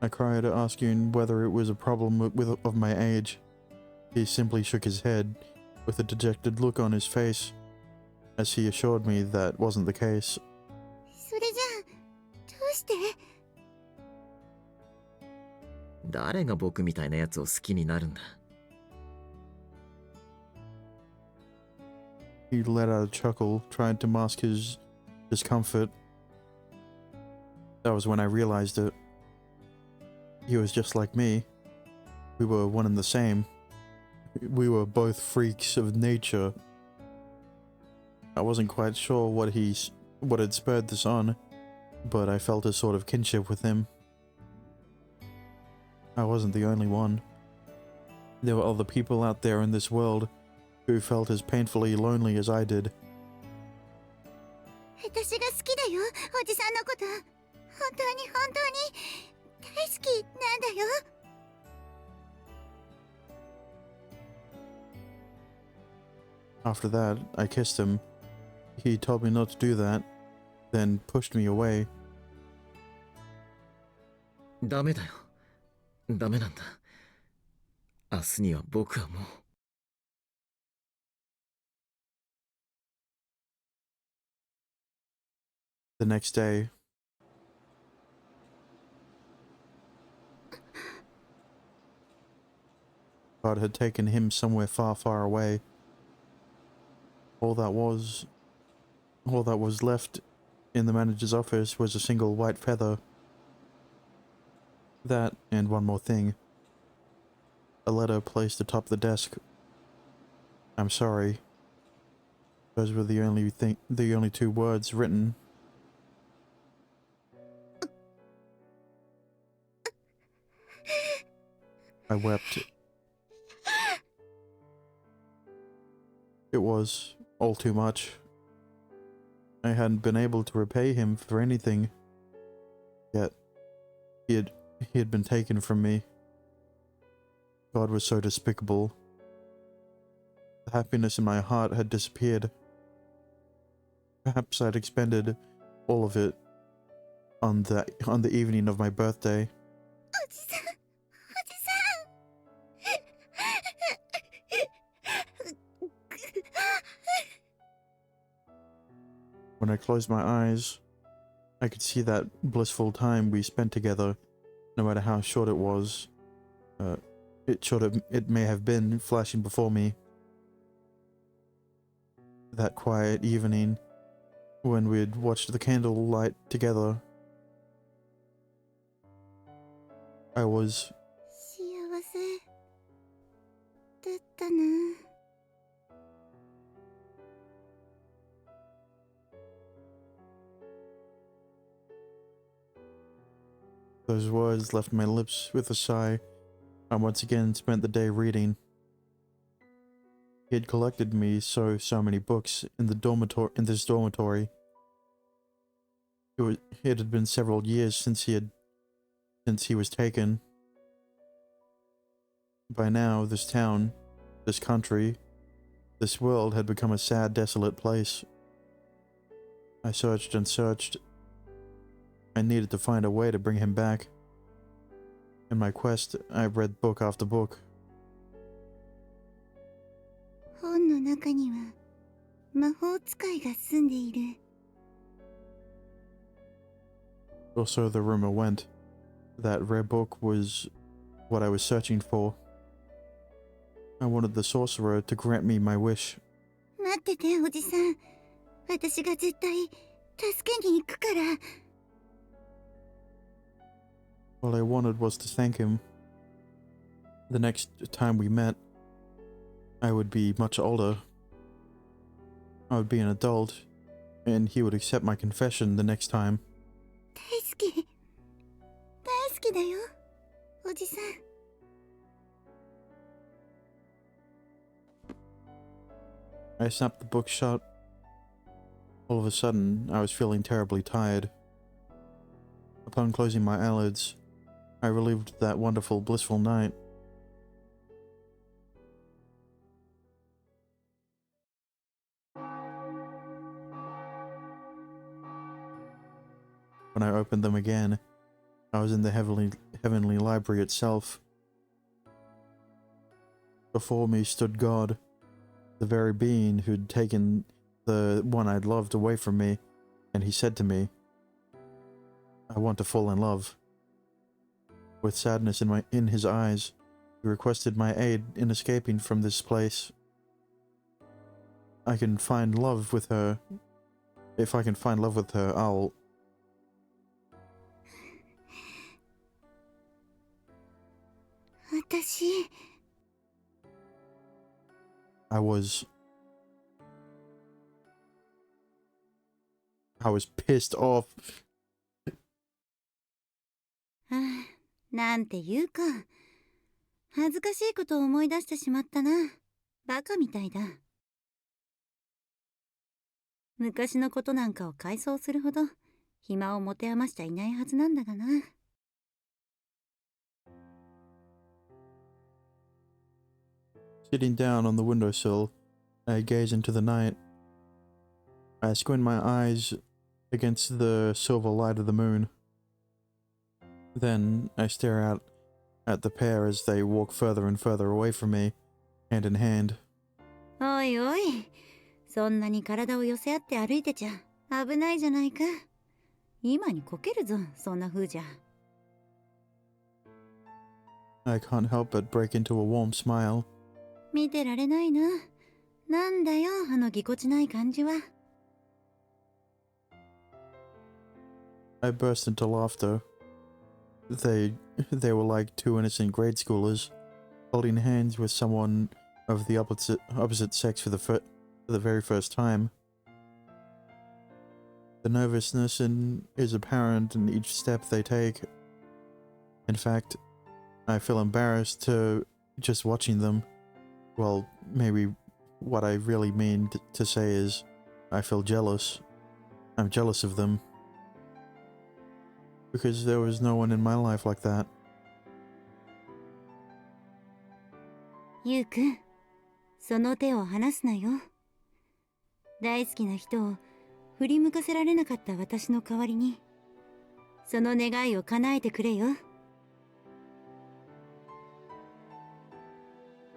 I cried, asking whether it was a problem of my age. He simply shook his head, with a dejected look on his face, as he assured me that wasn't the case. それじゃあどうして？誰が僕みたいなやつを好きになるんだ。He let out a chuckle, trying to mask his discomfort. That was when I realized it. He was just like me. We were one and the same. We were both freaks of nature. I wasn't quite sure what had spurred this on, but I felt a sort of kinship with him. I wasn't the only one. There were other people out there in this world who felt as painfully lonely as I did. 私が好きだよ、おじさんのこと。本当に大好きなんだよ。After that, I kissed him. He told me not to do that, then pushed me away. ダメだよ。ダメなんだ。明日には僕はもう。The next day, God had taken him somewhere far, far away. All that was left in the manager's office was a single white feather. That and one more thing. A letter placed atop the desk. I'm sorry. Those were the only two words written. I wept. It was all too much. I hadn't been able to repay him for anything. Yet, he had been taken from me. God was so despicable. The happiness in my heart had disappeared. Perhaps I'd expended all of it on the evening of my birthday. おじさん。When I closed my eyes, I could see that blissful time we spent together, no matter how short it was. It may have been flashing before me. That quiet evening when we'd watched the candlelight together. I was 幸せだったな。Those words left my lips with a sigh. I once again spent the day reading. He had collected me so many books in this dormitory. It had been several years since he was taken. By now, this town, this country, this world had become a sad, desolate place. I searched and searched. I needed to find a way to bring him back. In my quest, I read book after book. 本の中には魔法使いが住んでいる。Or so the rumor went. That rare book was what I was searching for. I wanted the sorcerer to grant me my wish. 待ってて、おじさん。私が絶対助けに行くから。All I wanted was to thank him. The next time we met, I would be much older. I would be an adult, and he would accept my confession the next time. 大好き。大好きだよ、おじさん。I snapped the book shut. All of a sudden, I was feeling terribly tired. Upon closing my eyelids, I relived that wonderful, blissful night. When I opened them again, I was in the heavenly library itself. Before me stood God, the very being who'd taken the one I'd loved away from me, and he said to me, "I want to fall in love." With sadness in his eyes, he requested my aid in escaping from this place. I can find love with her. If I can find love with her, I'll... 私、I was pissed off. ああ、なんていうか、恥ずかしいことを思い出してしまったな。バカみたいだ。昔のことなんかを回想するほど暇を持て余しちゃいないはずなんだがな。Sitting down on the windowsill, I gaze into the night. I squint my eyes against the silver light of the moon. Then I stare out at the pair as they walk further and further away from me, hand in hand. おいおい、そんなに体を寄せ合って歩いてちゃ危ないじゃないか。今にこけるぞ、そんな風じゃ。I can't help but break into a warm smile. 見てられないな。なんだよ、あのぎこちない感じは。I burst into laughter. They were like two innocent grade schoolers, holding hands with someone of the opposite sex for the very first time. The nervousness is apparent in each step they take. In fact, I feel embarrassed just watching them. Well, maybe what I really mean to say is, I feel jealous. I'm jealous of them. Because there was no one in my life like that. ゆうくん、その手を離すなよ。大好きな人を振り向かせられなかった私の代わりに、その願いを叶えてくれよ。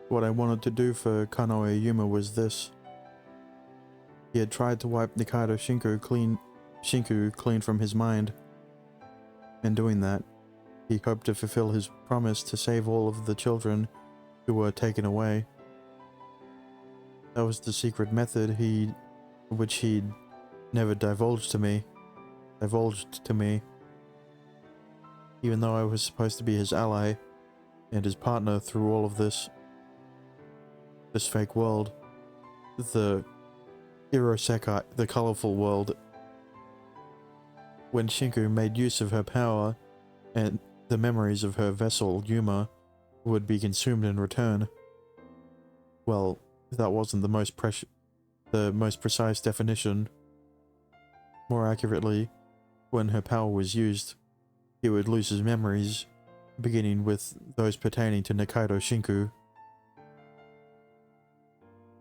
What I wanted to do for Kanoe Yuma was this. He had tried to wipe Nikaido Shinku clean from his mind. In doing that, he hoped to fulfill his promise to save all of the children who were taken away. That was the secret method which he'd never divulged to me, even though I was supposed to be his ally and his partner through all of this fake world, the Irosekai, the colorful world. When Shinku made use of her power, and the memories of her vessel Yuma would be consumed in return. Well, that wasn't the most precise definition. More accurately, when her power was used, he would lose his memories, beginning with those pertaining to Nikaido Shinku.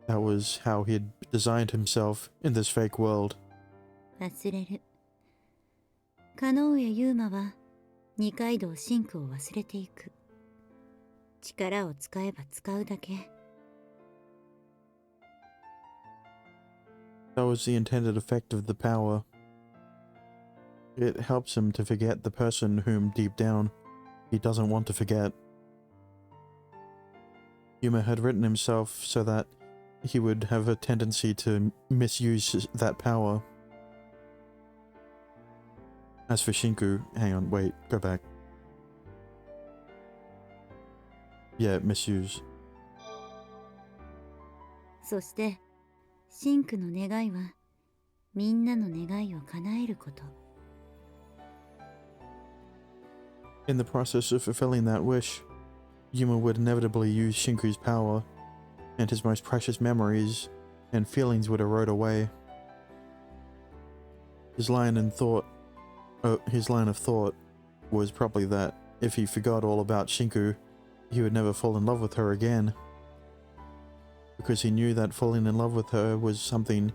That was how he had designed himself in this fake world. 忘れる。加納上優馬は二階堂真空を忘れていく。力を使えば使うだけ。That was the intended effect of the power. It helps him to forget the person whom deep down he doesn't want to forget. Yuma had written himself so that he would have a tendency to misuse that power. As for Shinku, hang on, wait, go back. Yeah, misuse. そして、真空の願いは、みんなの願いを叶えること。In the process of fulfilling that wish, Yuma would inevitably use Shinku's power, and his most precious memories and feelings would erode away. His line of thought was probably that if he forgot all about Shinku, he would never fall in love with her again. Because he knew that falling in love with her was something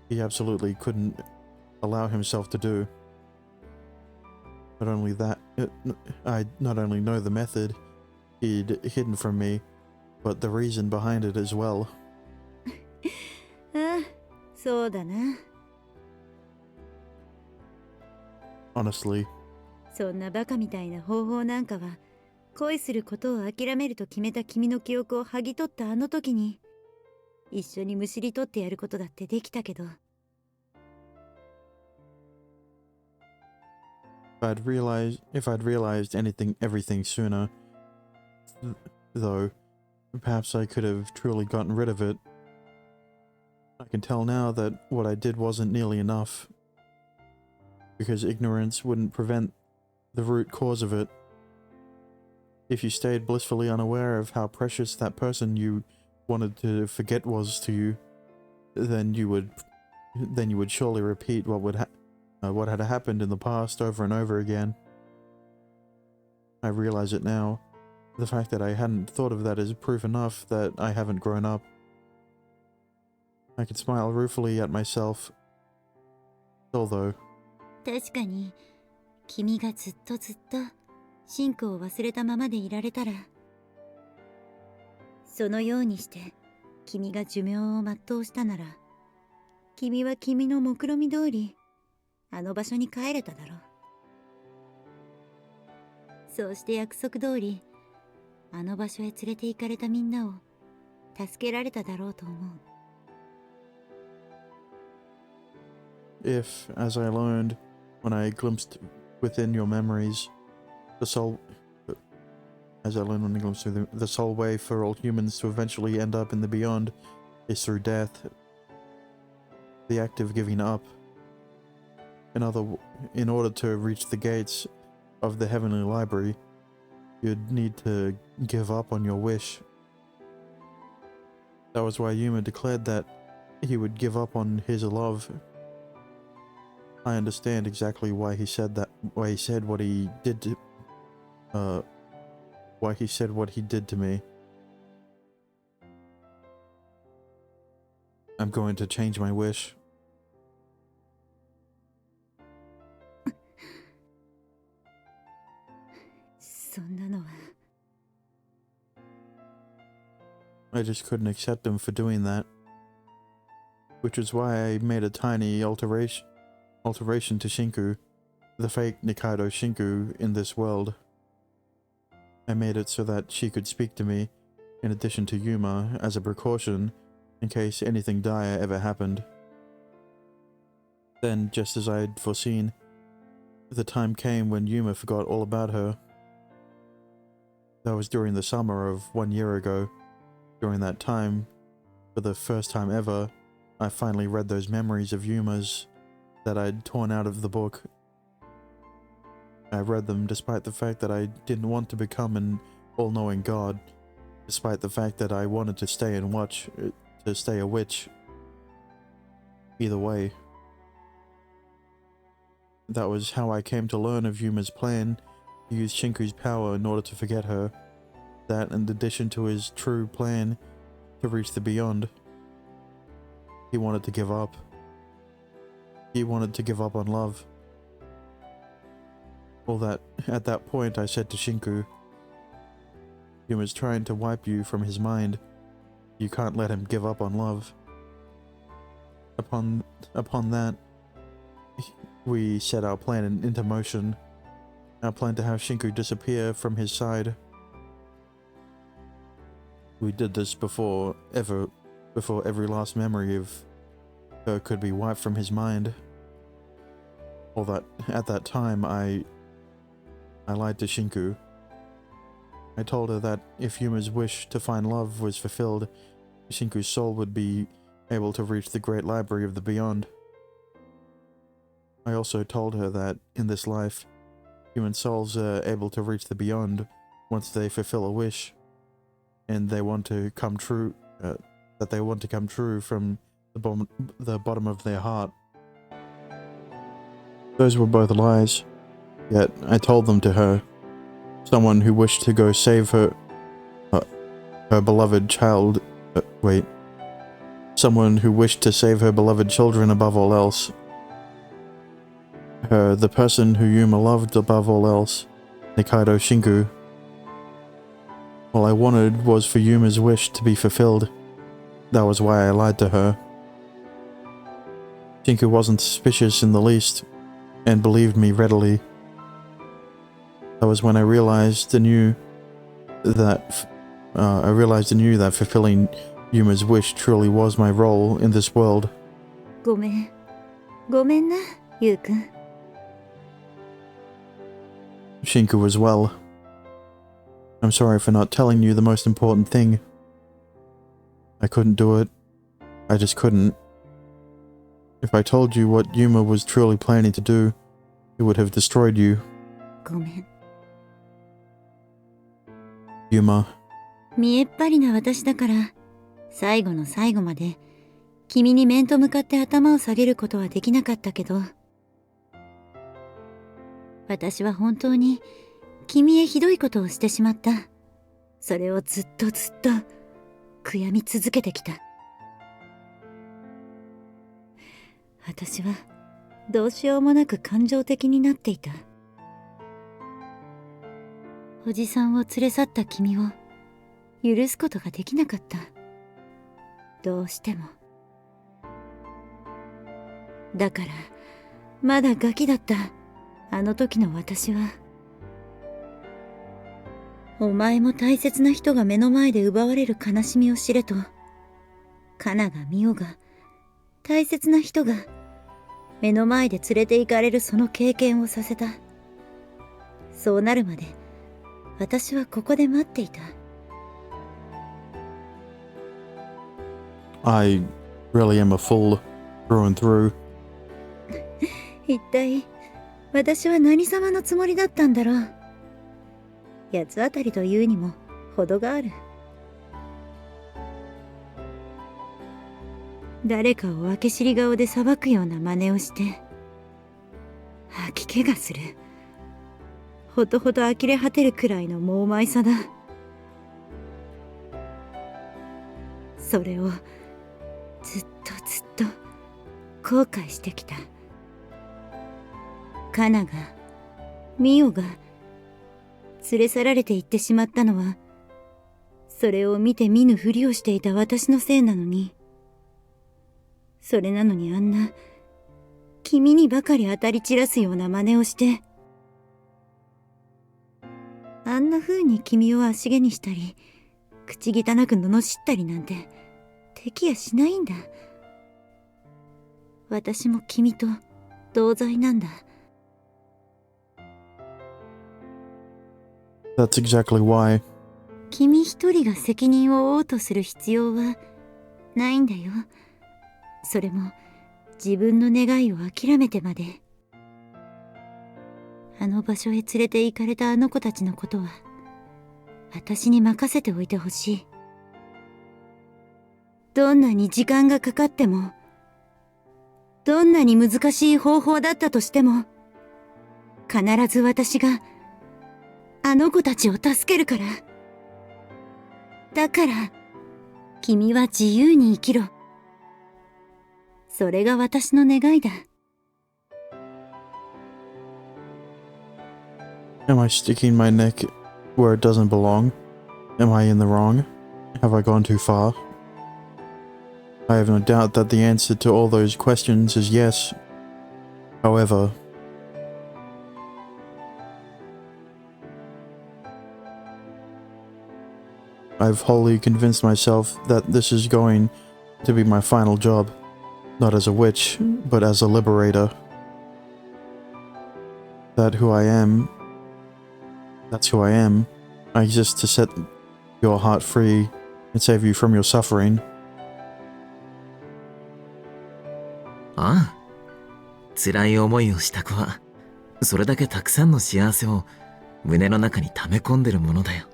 he absolutely couldn't allow himself to do. Not only that, I not only know the method he'd hidden from me, but the reason behind it as well. ああ、そうだな。Honestly, そんなバカみたいな方法なんかは、恋することを諦めると決めた君の記憶を剥ぎ取ったあの時に、一緒にむしり取ってやることだってできたけど。if I'd realized everything sooner, though, perhaps I could have truly gotten rid of it. I can tell now that what I did wasn't nearly enough, because ignorance wouldn't prevent the root cause of it. If you stayed blissfully unaware of how precious that person you wanted to forget was to you, then you would surely repeat what had happened in the past over and over again. I realize it now. The fact that I hadn't thought of that is proof enough that I haven't grown up. I could smile ruefully at myself. Still though, 確かに、君がずっと真空を忘れたままでいられたら、そのようにして君が寿命を全うしたなら、君は君の目論見通り、あの場所に帰れただろう。そうして約束通り、あの場所へ連れて行かれたみんなを助けられただろうと思う。if, as I learned when I glimpsed within your memories, the sole way for all humans to eventually end up in the beyond is through death, the act of giving up. In order to reach the gates of the heavenly library, you'd need to give up on your wish. That was why Yuma declared that he would give up on his love. I understand exactly why he said that, why he said what he did to me. I'm going to change my wish. I just couldn't accept him for doing that. which is why I made a tiny alteration to Shinku, the fake Nikaido Shinku in this world. I made it so that she could speak to me, in addition to Yuma, as a precaution in case anything dire ever happened. Then, just as I had foreseen, the time came when Yuma forgot all about her. That was during the summer of 1 year ago. During that time, for the first time ever, I finally read those memories of Yuma's that I'd torn out of the book. I read them despite the fact that I didn't want to become an all-knowing god, despite the fact that I wanted to stay a witch. Either way. That was how I came to learn of Yuma's plan to use Shinku's power in order to forget her. That, in addition to his true plan to reach the beyond, he wanted to give up. He wanted to give up on love. All that, at that point I said to Shinku, Yuma's trying to wipe you from his mind. You can't let him give up on love. Upon that, we set our plan into motion. Our plan to have Shinku disappear from his side. We did this before every last memory of her could be wiped from his mind. All that, at that time, I lied to Shinku. I told her that if Yuma's wish to find love was fulfilled, Shinku's soul would be able to reach the great library of the beyond. I also told her that, in this life, human souls are able to reach the beyond once they fulfill a wish, and they want to come true, that they want to come true from the bottom of their heart. Those were both lies, yet I told them to her, someone who wished to go save her beloved child, someone who wished to save her beloved children above all else. The person who Yuma loved above all else, Nikaido Shinku. All I wanted was for Yuma's wish to be fulfilled. That was why I lied to her. Shinku wasn't suspicious in the least, and believed me readily. That was when I realized anew that fulfilling Yuma's wish truly was my role in this world. ごめんな、ゆうくん。 Shinku was well. I'm sorry for not telling you the most important thing. I couldn't do it. I just couldn't. If I told you what Yuma was truly planning to do, it would have destroyed you. ごめん。 Yuma, 見えっ張りな私だから、最後の最後まで君に面と向かって頭を下げることはできなかったけど、私は本当に君へひどいことをしてしまった。それをずっと悔やみ続けてきた。私はどうしようもなく感情的になっていた。おじさんを連れ去った君を許すことができなかった。どうしても。だからまだガキだったあの時の私は、お前も大切な人が目の前で奪われる悲しみを知れと、カナがミオが、大切な人が目の前で連れて行かれるその経験をさせた。そうなるまで私はここで待っていた。 I really am a fool through and through. 一体私は何様のつもりだったんだろう。八つ当たりというにも程がある。誰かを明け知り顔で裁くような真似をして吐き気がする。ほとほと呆れ果てるくらいの猛邁さだ。それをずっと後悔してきた。カナがミオが連れ去られていってしまったのは、それを見て見ぬふりをしていた私のせいなのに、それなのにあんな、君にばかり当たり散らすような真似をして、あんな風に君を足毛にしたり、口汚く罵ったりなんて、できやしないんだ。私も君と同罪なんだ。That's exactly why. 君一人が責任を負おうとする必要はないんだよ。それも自分の願いを諦めてまで。あの場所へ連れて行かれたあの子たちのことは私に任せておいてほしい。どんなに時間がかかっても、どんなに難しい方法だったとしても、必ず私があの子たちを助けるから。だから、君は自由に生きろ。それが私の願いだ。Am I sticking my neck where it doesn't belong? Am I in the wrong? Have I gone too far? I have no doubt that the answer to all those questions is yes. However, I've wholly convinced myself that this is going to be my final job, not as a witch, but as a liberator. That's who I am. I exist to set your heart free and save you from your suffering. ああ、辛い思いをした子はそれだけたくさんの幸せを胸の中に溜め込んでるものだよ。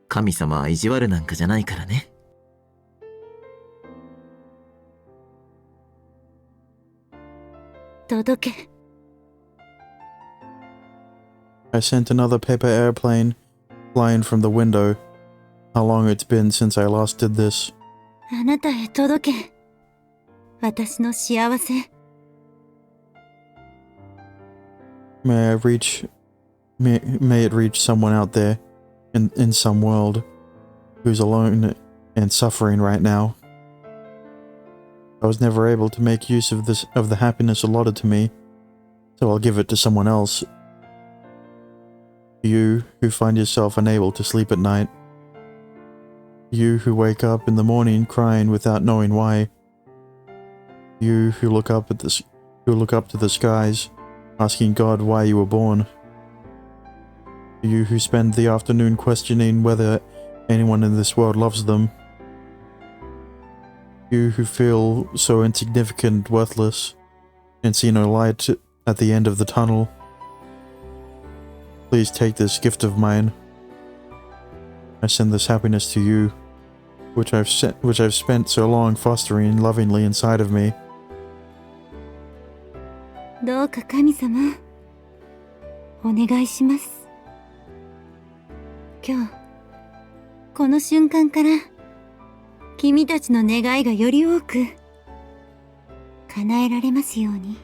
神様は意地悪なんかじゃないからね。届け。I sent another paper airplane flying from the window. How long it's been since I last did this. あなたへ届け。私の幸せ。May it reach someone out there in some world who's alone and suffering right now. I was never able to make use of the happiness allotted to me, so I'll give it to someone else. You who find yourself unable to sleep at night. You who wake up in the morning crying without knowing why. You who look up to the skies, asking God why you were born. You who spend the afternoon questioning whether anyone in this world loves them. You who feel so insignificant, worthless, and see no light at the end of the tunnel. Please take this gift of mine. I send this happiness to you, which I've spent so long fostering lovingly inside of me. どうか神様、お願いします。今日、この瞬間から、君たちの願いがより多く叶えられますように。